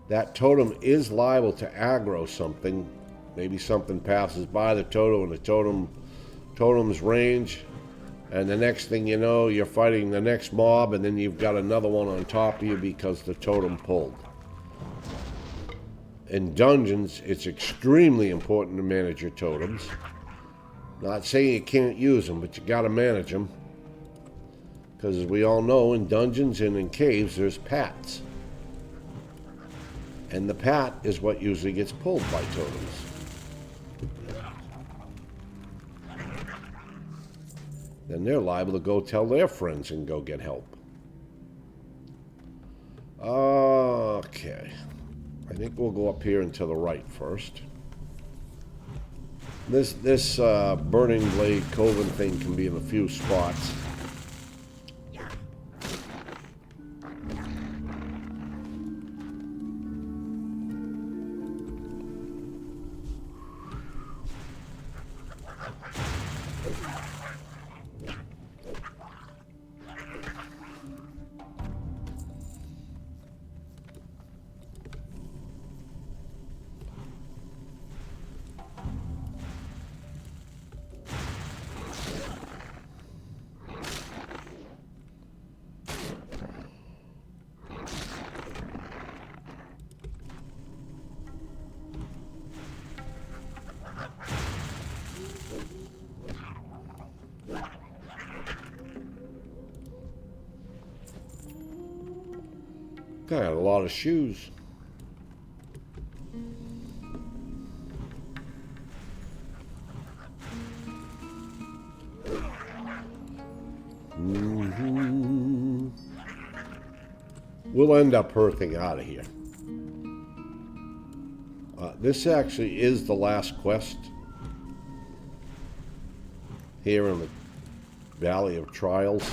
that totem is liable to aggro something. Maybe something passes by the totem and the totem's range. And the next thing you know, you're fighting the next mob, and then you've got another one on top of you because the totem pulled. In dungeons, it's extremely important to manage your totems. Not saying you can't use them, but you gotta manage them. Because as we all know, in dungeons and in caves, there's pats. And the pat is what usually gets pulled by totems. then they're liable to go tell their friends and go get help. Okay. I think we'll go up here and to the right first. This Burning Blade Coven thing can be in a few spots. Got a lot of shoes. We'll end up hurting out of here. This actually is the last quest here in the Valley of Trials.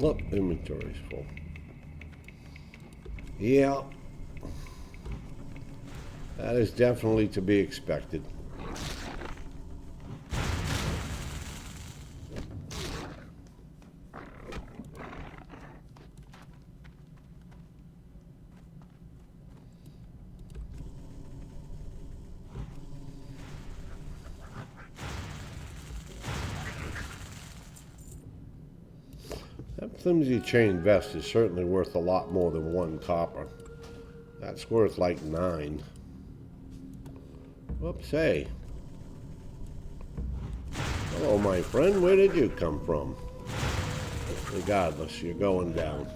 Oh, inventory's full. Yeah. That is definitely to be expected. That flimsy chain vest is certainly worth a lot more than 1 copper. That's worth like 9. Whoops, hey. Hello, my friend. Where did you come from? Regardless, you're going down.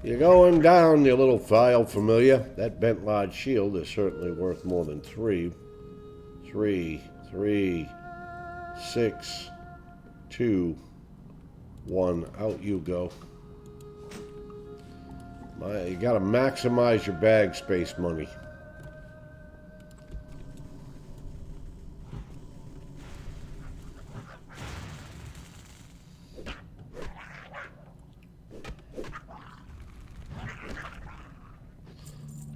You're going down, you little vile familiar. That bent large shield is certainly worth more than 3. 3, 6, 2, 1. Out you go. You gotta maximize your bag space money.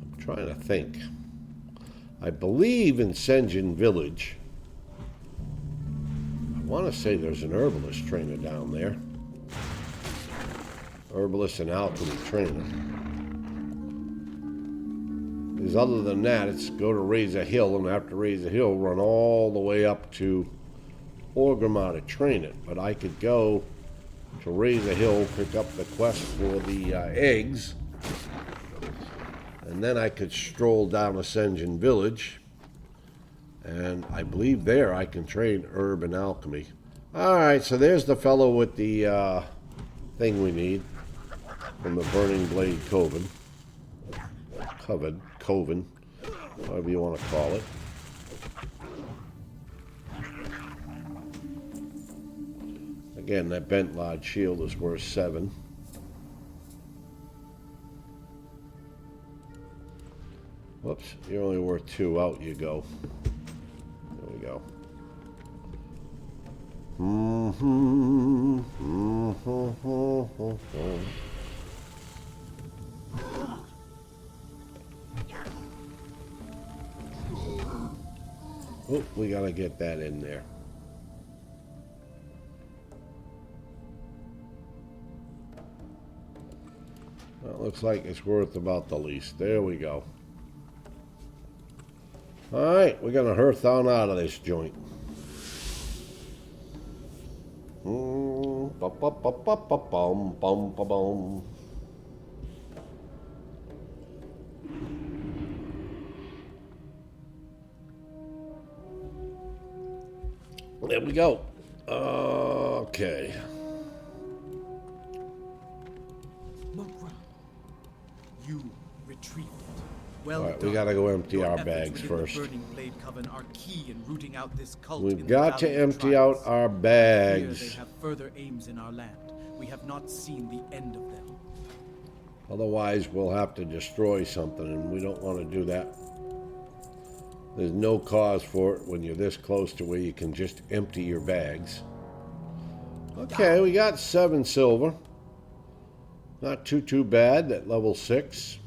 I'm trying to think. I believe in Senjin Village. I want to say there's an herbalist trainer down there. Herbalist and alchemy trainer. Because other than that, it's go to Razor Hill, and after Razor Hill, run all the way up to Orgrimmar to train it. But I could go to Razor Hill, pick up the quest for the eggs, and then I could stroll down to Senjin Village, and I believe there I can train herb and alchemy. Alright, so there's the fellow with the thing we need from the Burning Blade Coven. Coven, whatever you want to call it. Again, that bent large shield is worth 7. Whoops, you're only worth 2. Out you go. There we go. Oh, we gotta get that in there. Well, looks like it's worth about the least. There we go. Alright, we're gonna hearth on out of this joint. There we go. Okay. Mokra, you retrieved it. Well All right, done. we gotta go empty Your our efforts bags within first. The Burning Blade Coven are key in rooting out this cult. We've got to empty out our Here bags. they have further aims in our land. We have not seen the end of them. Otherwise, we'll have to destroy something, and we don't want to do that. There's no cause for it when you're this close to where you can just empty your bags. Okay, we got 7 silver. Not too bad at level 6.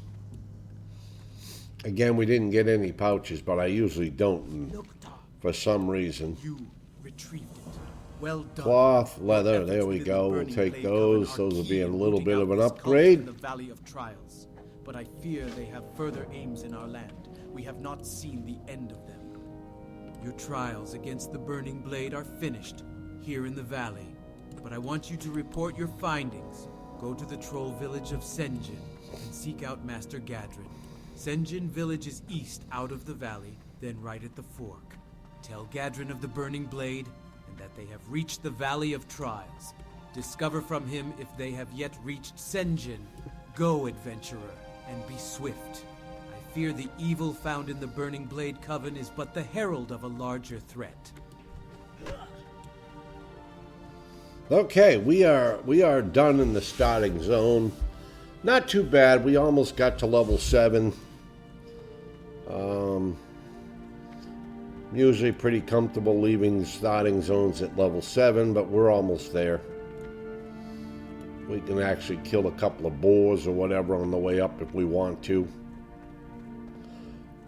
Again, we didn't get any pouches, but I usually don't, and for some reason. You retrieved it. Well done. Cloth, leather, Your efforts there we within go. the We'll Burning take Blade those. Coven are Those will key be a in little rooting bit out of an this cult upgrade. in the Valley of Trials. But I fear they have further aims in our land. We have not seen the end of them. Your trials against the Burning Blade are finished here in the valley. But I want you to report your findings. Go to the troll village of Senjin and seek out Master Gadrin. Senjin village is east out of the valley, then right at the fork. Tell Gadrin of the Burning Blade and that they have reached the Valley of Trials. Discover from him if they have yet reached Senjin. Go, adventurer, and be swift. I fear the evil found in the Burning Blade Coven is but the herald of a larger threat. Okay, we are done in the starting zone. Not too bad. We almost got to level 7. Usually pretty comfortable leaving starting zones at level 7, but we're almost there. We can actually kill a couple of boars or whatever on the way up if we want to.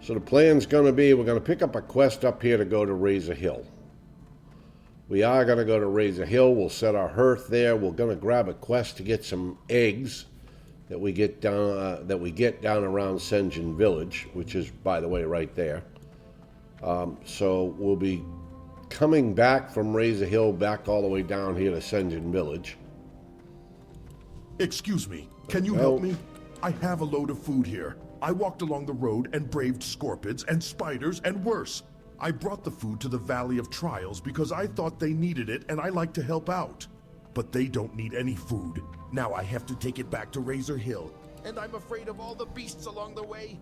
So the plan's going to be, we're going to pick up a quest up here to go to Razor Hill. We are going to go to Razor Hill. We'll set our hearth there. We're going to grab a quest to get some eggs that we get down around Senjin Village, which is, by the way, right there. So we'll be coming back from Razor Hill back all the way down here to Senjin Village. Excuse me, can you help me? I have a load of food here. I walked along the road and braved scorpids and spiders and worse. I brought the food to the Valley of Trials because I thought they needed it and I like to help out. But they don't need any food. Now I have to take it back to Razor Hill. And I'm afraid of all the beasts along the way.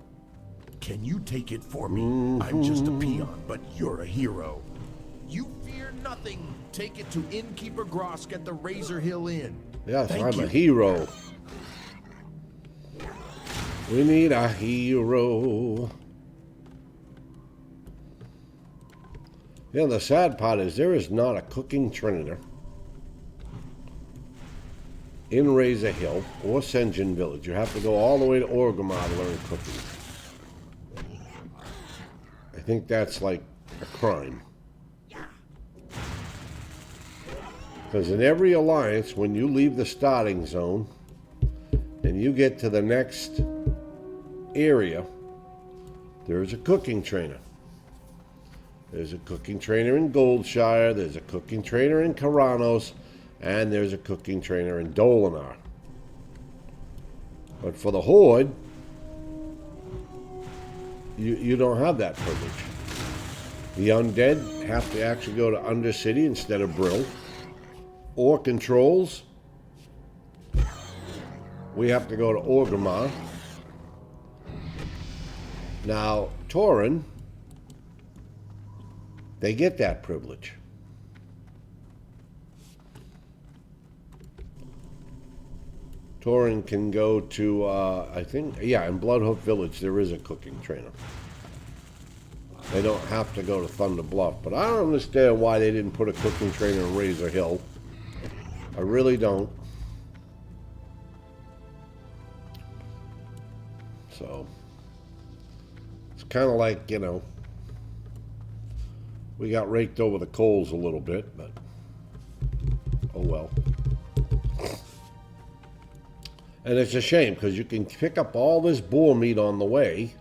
Can you take it for me? I'm just a peon, but you're a hero. You fear nothing. Take it to Innkeeper Grosk at the Razor Hill Inn. Yes, Thank I'm you. a hero. We need a hero. Yeah, the sad part is there is not a cooking trainer in Razor Hill or Senjin Village. You have to go all the way to Orgrimmar to learn cooking. I think that's like a crime. Because in every alliance, when you leave the starting zone and you get to the next area, there's a cooking trainer. There's a cooking trainer in Goldshire, there's a cooking trainer in Karanos, and there's a cooking trainer in Dolinar. But for the Horde, you don't have that privilege. The undead have to actually go to Undercity instead of Brill. Or controls, we have to go to Orgrimmar. Now, Tauren, they get that privilege. Tauren can go to, I think, yeah, in Bloodhoof Village there is a cooking trainer. They don't have to go to Thunder Bluff, but I don't understand why they didn't put a cooking trainer in Razor Hill. I really don't. So, it's kind of like, you know, we got raked over the coals a little bit, but oh well. And it's a shame because you can pick up all this boar meat on the way.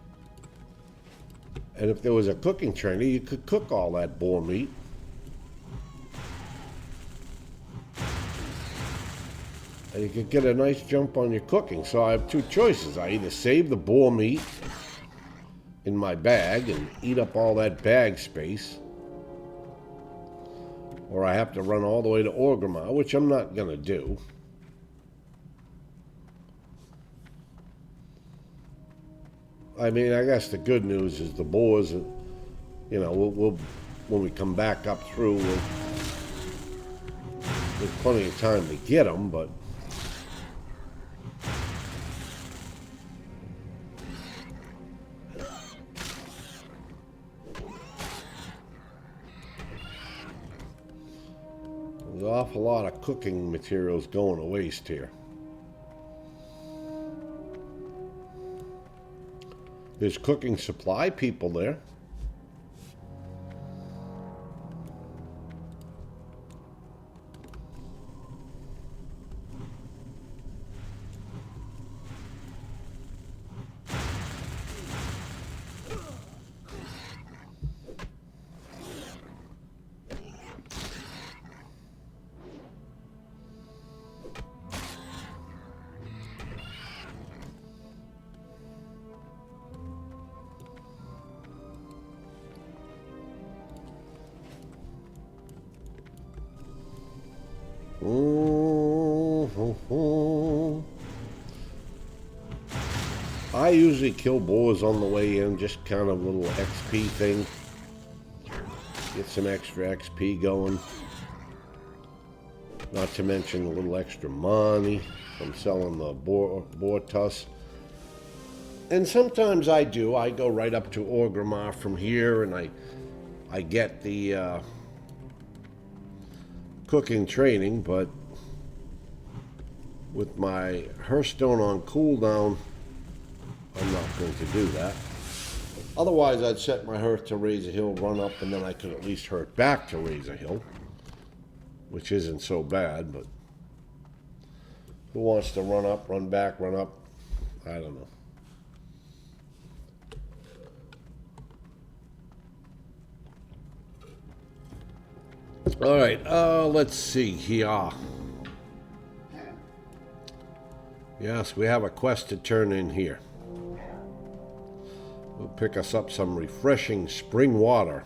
And if there was a cooking trainer, you could cook all that boar meat. And you could get a nice jump on your cooking. So I have two choices. I either save the boar meat in my bag and eat up all that bag space, or I have to run all the way to Orgrimmar, which I'm not going to do. I mean, I guess the good news is the boars, you know, we'll when we come back up through, there's plenty of time to get them, but there's an awful lot of cooking materials going to waste here. There's cooking supply people there. I usually kill boars on the way in, just kind of a little XP thing. Get some extra XP going. Not to mention a little extra money from selling the boar tusk. And sometimes I do. I go right up to Orgrimmar from here and I get the cooking training, but with my Hearthstone on cooldown, I'm not going to do that. Otherwise, I'd set my Hearth to Razor Hill, run up, and then I could at least Hearth back to Razor Hill, which isn't so bad, but who wants to run up, run back, run up? I don't know. All right, let's see here. Yes, we have a quest to turn in here. We'll pick us up some refreshing spring water.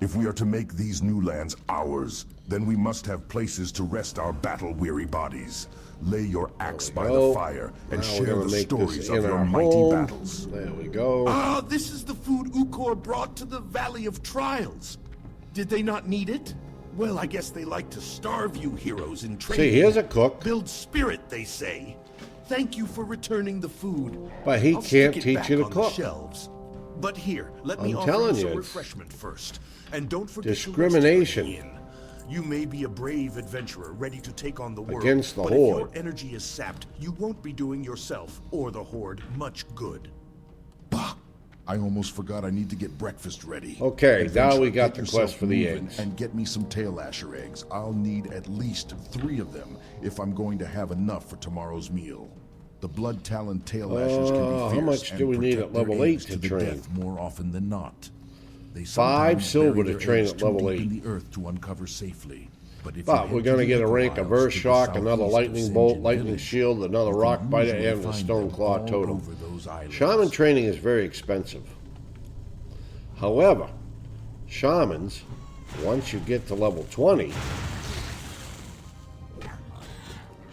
If we are to make these new lands ours, then we must have places to rest our battle-weary bodies. Lay your axe by the fire and share the stories of your mighty battles. There we go. Ah, this is the food Ukor brought to the Valley of Trials. Did they not need it? Well, I guess they like to starve you heroes in training. See, here's a cook. Build spirit, they say. Thank you for returning the food. But he I'll can't stick it teach back you to on cook. The shelves. But here, let me I'm offer telling you some you, refreshment first. And don't forget discrimination. to rest your in. You may be a brave adventurer ready to take on the world, against the but Horde. if your energy is sapped, you won't be doing yourself or the Horde much good. Bah! I almost forgot I need to get breakfast ready. Okay, now we got get the yourself quest for the moving eggs. And get me some tail asher eggs. I'll need at least 3 of them if I'm going to have enough for tomorrow's meal. The blood talon tail ashers can be fierce. How much do and we need protect at their level 8 eggs to the train? death more often than not. They 5 sometimes silver bury to their train eggs at too level deep 8. in the earth to uncover safely. But if But we're going to get a rank of Earth Shock, another Lightning Bolt, Lightning Shield, another Rock Biter, and a Stone Claw Totem. Shaman training is very expensive. However, Shamans, once you get to level 20,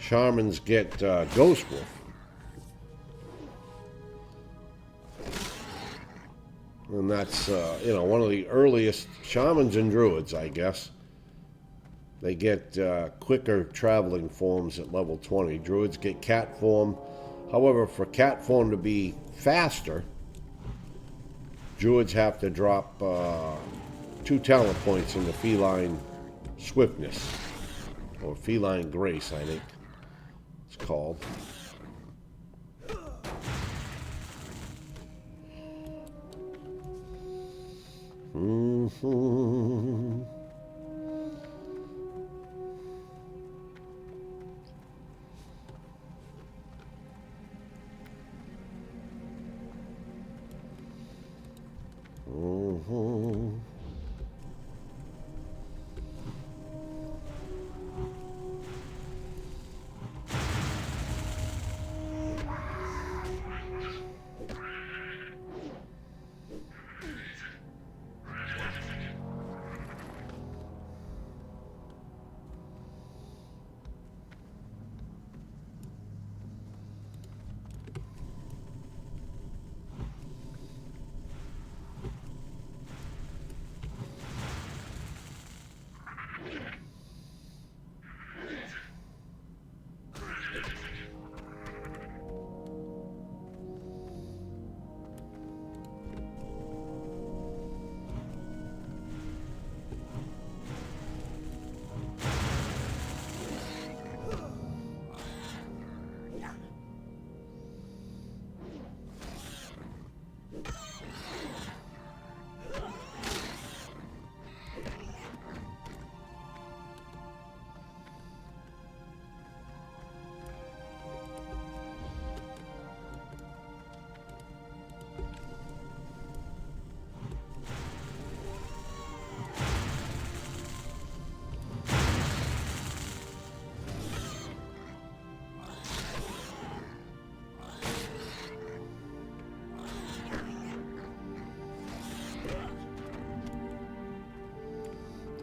Shamans get Ghost Wolf. And that's, one of the earliest Shamans and Druids, I guess. They get quicker traveling forms at level 20. Druids get cat form. However, for cat form to be faster, Druids have to drop 2 talent points into feline swiftness. Or feline grace, I think it's called.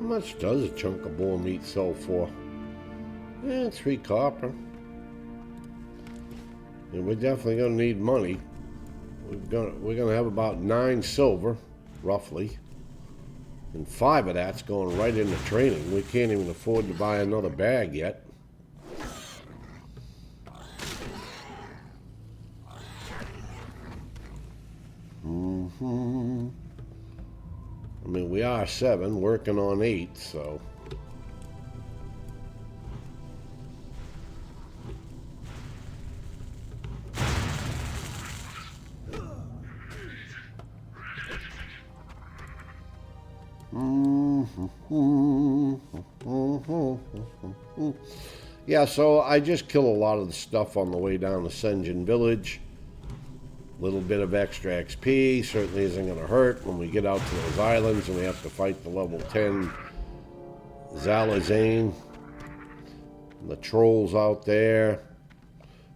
How much does a chunk of boar meat sell for? 3 copper. And we're definitely gonna need money. We're gonna have about 9 silver, roughly. And 5 of that's going right into training. We can't even afford to buy another bag yet. I mean, we are 7, working on 8, so. Yeah, so I just kill a lot of the stuff on the way down to Senjin Village. Little bit of extra XP certainly isn't going to hurt when we get out to those islands and we have to fight the level 10 Zalazane. The trolls out there,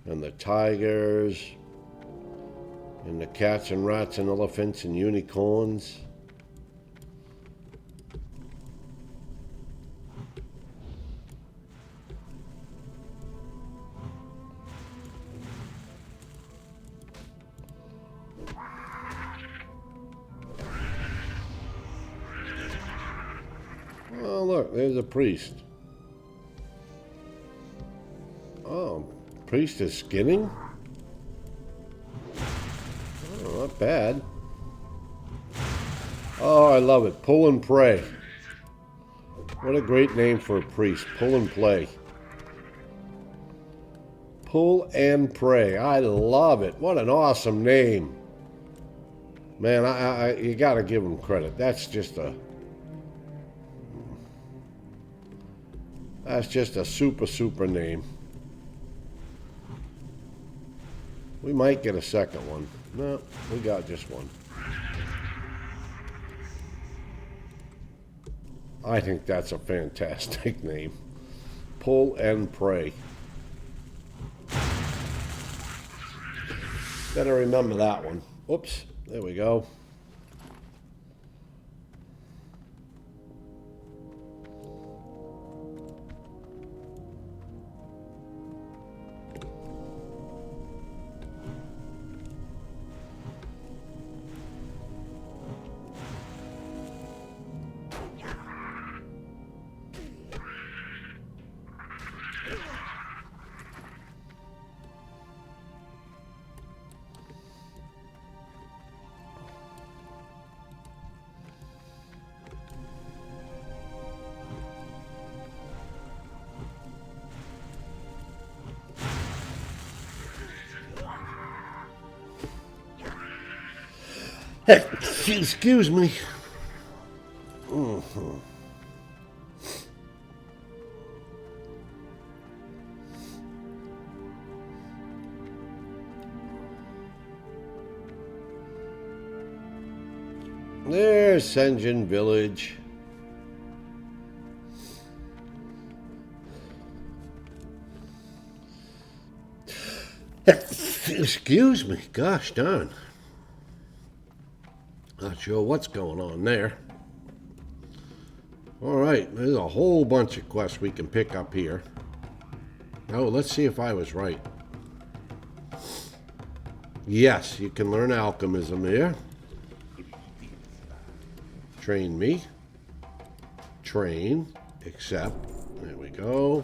and the tigers, and the cats and rats and elephants and unicorns. Oh, look, there's a priest. Oh, priest is skinning? Oh, not bad. Oh, I love it. Pull and pray. What a great name for a priest. Pull and play. Pull and pray. I love it. What an awesome name. Man, you gotta give him credit. That's just a super name. We might get a second one. No, we got just one. I think that's a fantastic name. Pull and pray. Better remember that one. Oops, there we go. Excuse me. There's Senjin Village. Excuse me. Gosh darn. Not sure what's going on there. All right, there's a whole bunch of quests we can pick up here. Oh, let's see if I was right. Yes, you can learn alchemism here. Train me. Train. Accept. There we go.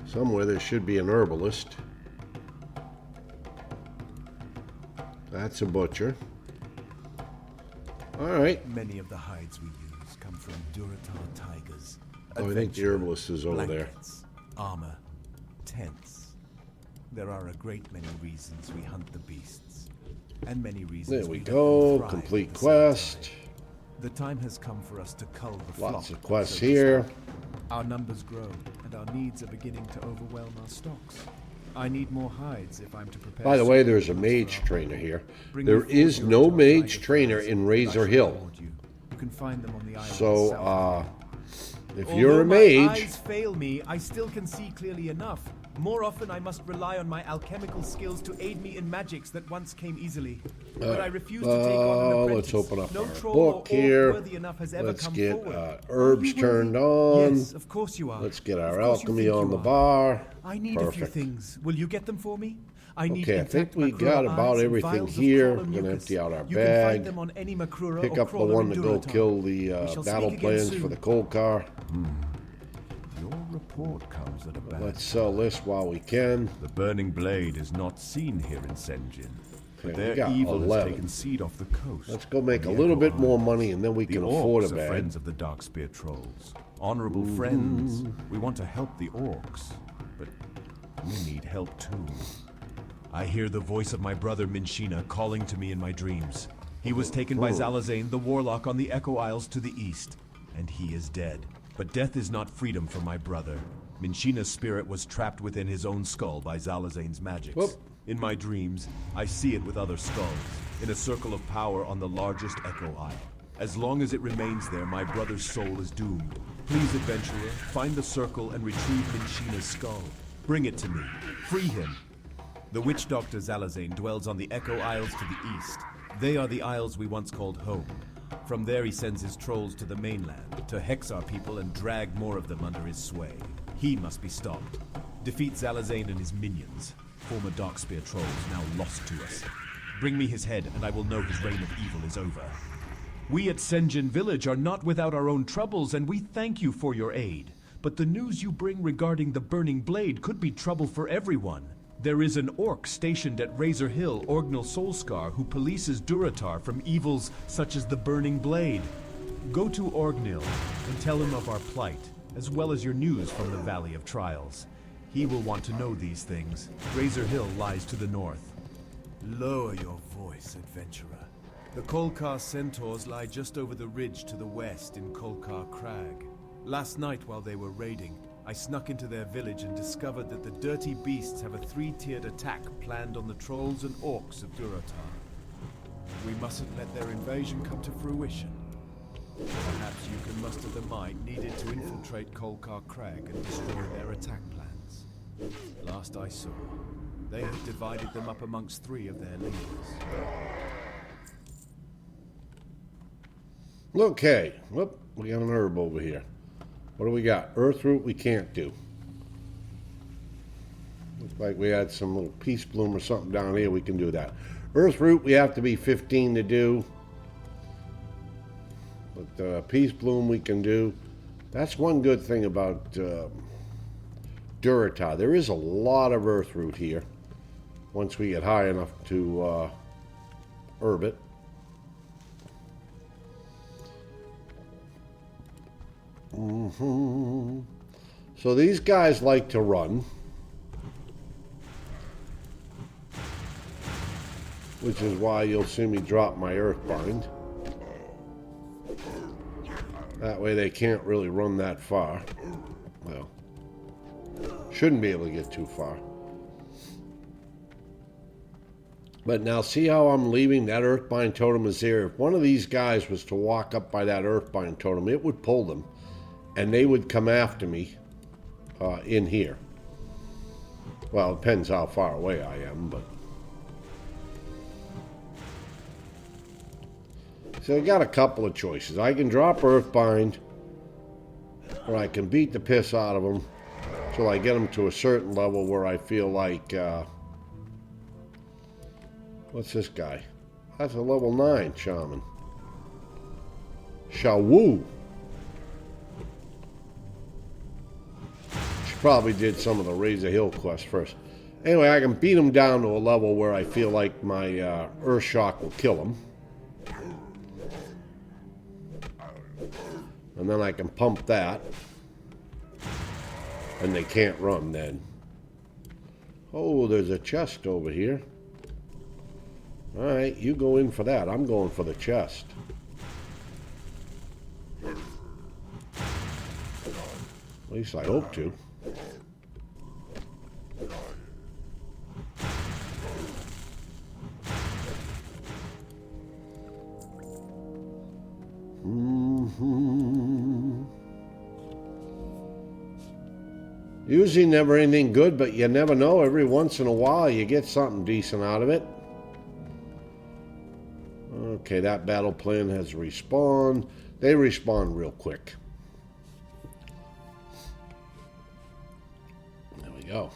Somewhere there should be an herbalist. That's a butcher. All right. Many of the hides we use come from Duratar tigers. Oh, I think the herbalist is over blankets, armor, tents. There are a great many reasons we hunt the beasts, and many reasons. There we go. Complete quest. The time has come for us to cull the flock. Lots of quests here. Our numbers grow, and our needs are beginning to overwhelm our stocks. I need more hides if I'm to prepare. By the way, there's a mage trainer here. There is no mage trainer in Razor Hill. You can find them on the island. So, If Although you're a my mage, eyes fail me, I still can see clearly enough. More often, I must rely on my alchemical skills to aid me in magics that once came easily. But I refuse to take on an apprentice. let's open up no our troll book or orc here. worthy enough has ever Let's come get forward. herbs turned on. Yes, of course you are. Let's get our Of course you alchemy think on you the are. bar. I need a few things. Will you get them for me? I need Okay, I think intact we Makrura got about eyes and everything vials of here. crawler We're gonna mucus. empty out our You can bag. find them on any Makrura Pick or up the crawler one in to go Durotar. kill We the shall battle speak again plans soon. for the cold car. Your report comes at a bad Let's sell this while we can. The burning blade is not seen here in Senjin, but Okay, we their got evil 11. has taken seed off the coast. Let's go make The a little Echo bit more Isles. money and then we The can afford a orcs are bag. friends of the Darkspear trolls. Honorable friends. We want to help the orcs, but we need help too. I hear the voice of my brother Minshina calling to me in my dreams. He was taken by Zalazane, the warlock on the Echo Isles to the east, and he is dead. But death is not freedom for my brother. Minshina's spirit was trapped within his own skull by Zalazane's magics. Whoop. In my dreams, I see it with other skulls, in a circle of power on the largest Echo Isle. As long as it remains there, my brother's soul is doomed. Please, adventurer, find the circle and retrieve Minshina's skull. Bring it to me. Free him. The witch doctor Zalazane dwells on the Echo Isles to the east. They are the isles we once called home. From there he sends his trolls to the mainland, to hex our people and drag more of them under his sway. He must be stopped. Defeat Zalazane and his minions, former Darkspear trolls now lost to us. Bring me his head and I will know his reign of evil is over. We at Senjin Village are not without our own troubles, and we thank you for your aid. But the news you bring regarding the burning blade could be trouble for everyone. There is an orc stationed at Razor Hill, Orgnal Soulscar, who polices Durotar from evils such as the burning blade. Go to Orgnil and tell him of our plight, as well as your news from the Valley of Trials. He will want to know these things. Razor Hill lies to the north. Lower your voice, adventurer. The Kolkar centaurs lie just over the ridge to the west in Kolkar Crag. Last night while they were raiding, I snuck into their village and discovered that the dirty beasts have a 3-tiered attack planned on the trolls and orcs of Durotar. We mustn't let their invasion come to fruition. Perhaps you can muster the might needed to infiltrate Kolkar Crag and destroy their attack plans. Last I saw, they had divided them up amongst 3 of their leaders. Okay. Whoop, we got an herb over here. What do we got? Earthroot we can't do. Looks like we had some little peace bloom or something down here. We can do that. Earthroot we have to be 15 to do. But peace bloom we can do. That's one good thing about Durotar. There is a lot of earthroot here. Once we get high enough to herb it. So these guys like to run, which is why you'll see me drop my earthbind. That way they can't really run that far. Well, shouldn't be able to get too far. But now see how I'm leaving that earthbind totem is there. If one of these guys was to walk up by that earthbind totem, it would pull them. And they would come after me in here. Well, it depends how far away I am, but... So I got a couple of choices. I can drop Earthbind, or I can beat the piss out of them till I get them to a certain level where I feel like... what's this guy? That's a level 9 Shaman. Shawu. Probably did some of the Razor Hill quest first. Anyway, I can beat him down to a level where I feel like my Earth Shock will kill him. And then I can pump that. And they can't run then. Oh, there's a chest over here. Alright, you go in for that. I'm going for the chest. At least I hope to. Usually never anything good, but you never know. Every once in a while you get something decent out of it. Okay, that battle plan has respawned. They respawn real quick. There we go.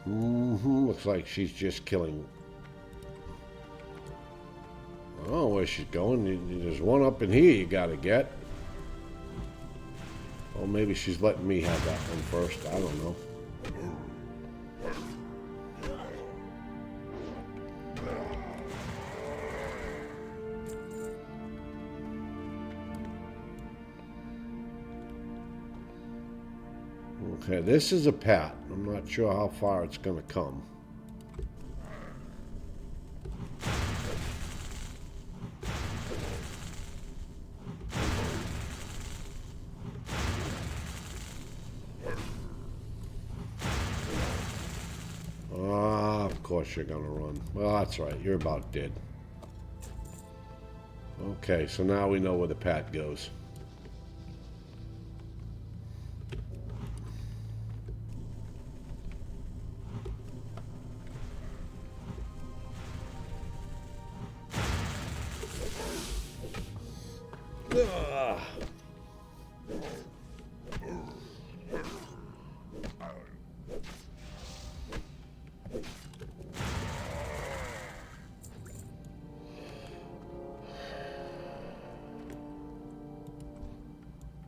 Looks like she's just killing. Oh, where she's going? There's one up in here you gotta get. Oh, maybe she's letting me have that one first. I don't know. Okay, this is a pat. I'm not sure how far it's going to come. Of course you're going to run. Well, that's right. You're about dead. Okay, so now we know where the pat goes.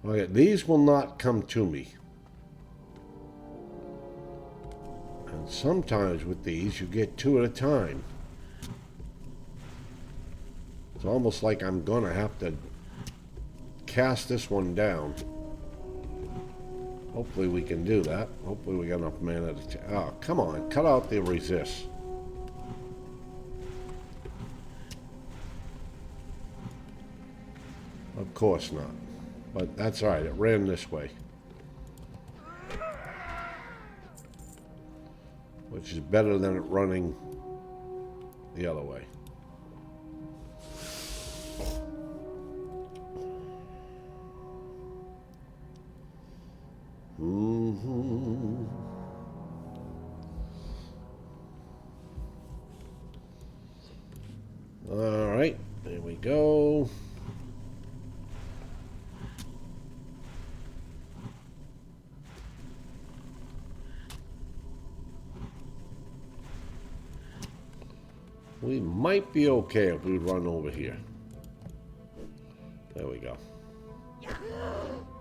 Okay, these will not come to me. And sometimes with these, you get two at a time. It's almost like I'm gonna have to cast this one down. Hopefully we can do that. Hopefully we got enough mana to... Oh, come on. Cut out the resist. Of course not. But that's all right. It ran this way. Which is better than it running the other way. All right. There we go. We might be okay if we run over here. There we go.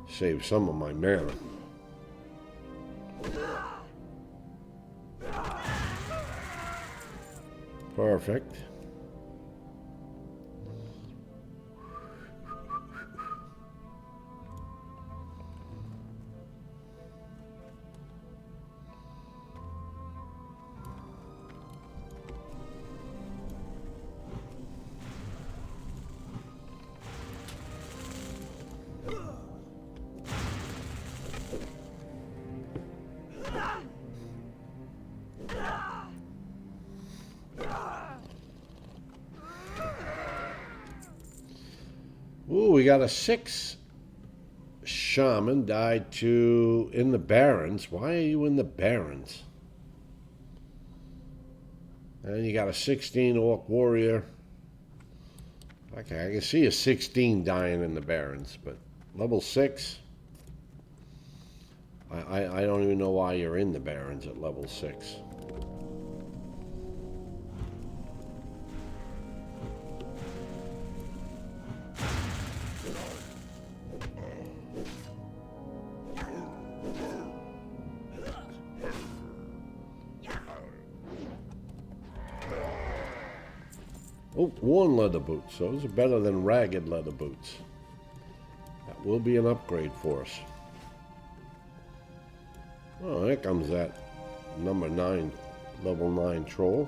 Save some of my mana. Perfect. Ooh, we got a 6 Shaman died to in the Barrens. Why are you in the Barrens? And you got a 16 Orc Warrior. Okay, I can see a 16 dying in the Barrens, but level 6. I don't even know why you're in the Barrens at level 6. Oh, worn leather boots. Those are better than ragged leather boots. That will be an upgrade for us. Oh, here comes that number 9, level 9 troll.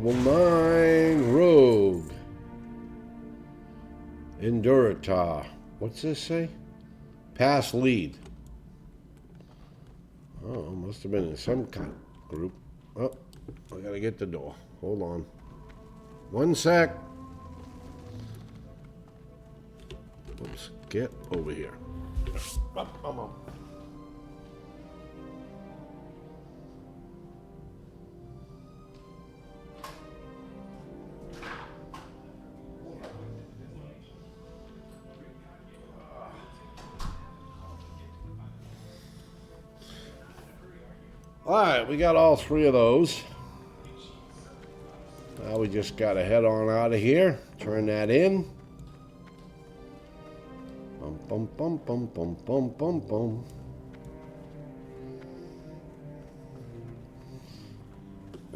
Level 9 Rogue. Enduratar. What's this say? Pass lead. Oh, must have been in some kind of group. Oh, I gotta get the door. Hold on. One sec. Oops, get over here. Up. Alright, we got all three of those. Now we just gotta head on out of here. Turn that in. Bum, bum, bum, bum, bum, bum, bum.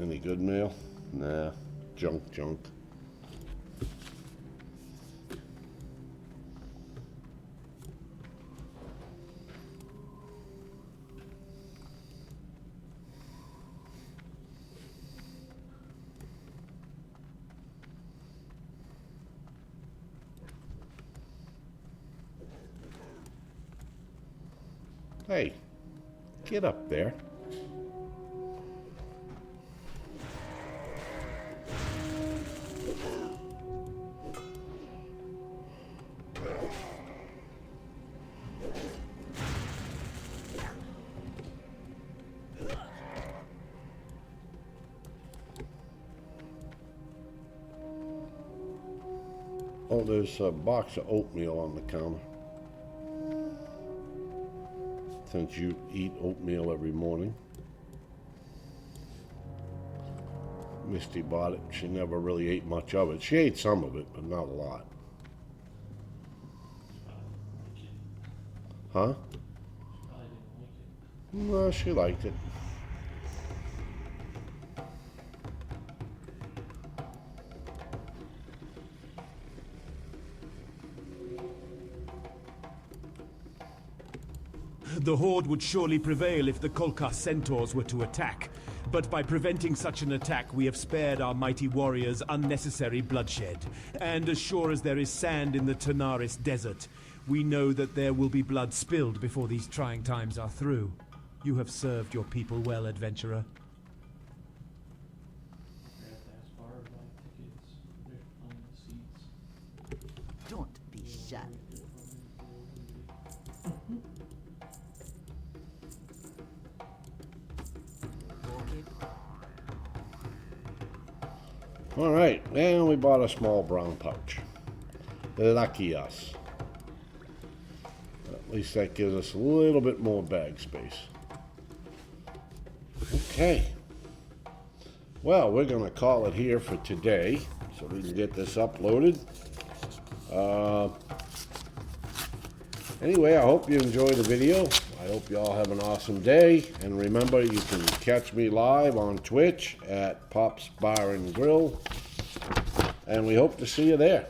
Any good mail? Nah, junk. Hey, get up there. Oh, there's a box of oatmeal on the counter. Since you eat oatmeal every morning. Misty bought it. She never really ate much of it. She ate some of it, but not a lot. Huh? No, she liked it. The Horde would surely prevail if the Kolkar centaurs were to attack. But by preventing such an attack, we have spared our mighty warriors unnecessary bloodshed. And as sure as there is sand in the Tanaris desert, we know that there will be blood spilled before these trying times are through. You have served your people well, adventurer. Don't be shy. All right, and we bought a small brown pouch. Lucky us. At least that gives us a little bit more bag space. Okay. Well, we're going to call it here for today, so we can get this uploaded. Anyway, I hope you enjoyed the video. I hope you all have an awesome day. And remember, you can catch me live on Twitch at Popsbarngrill. And we hope to see you there.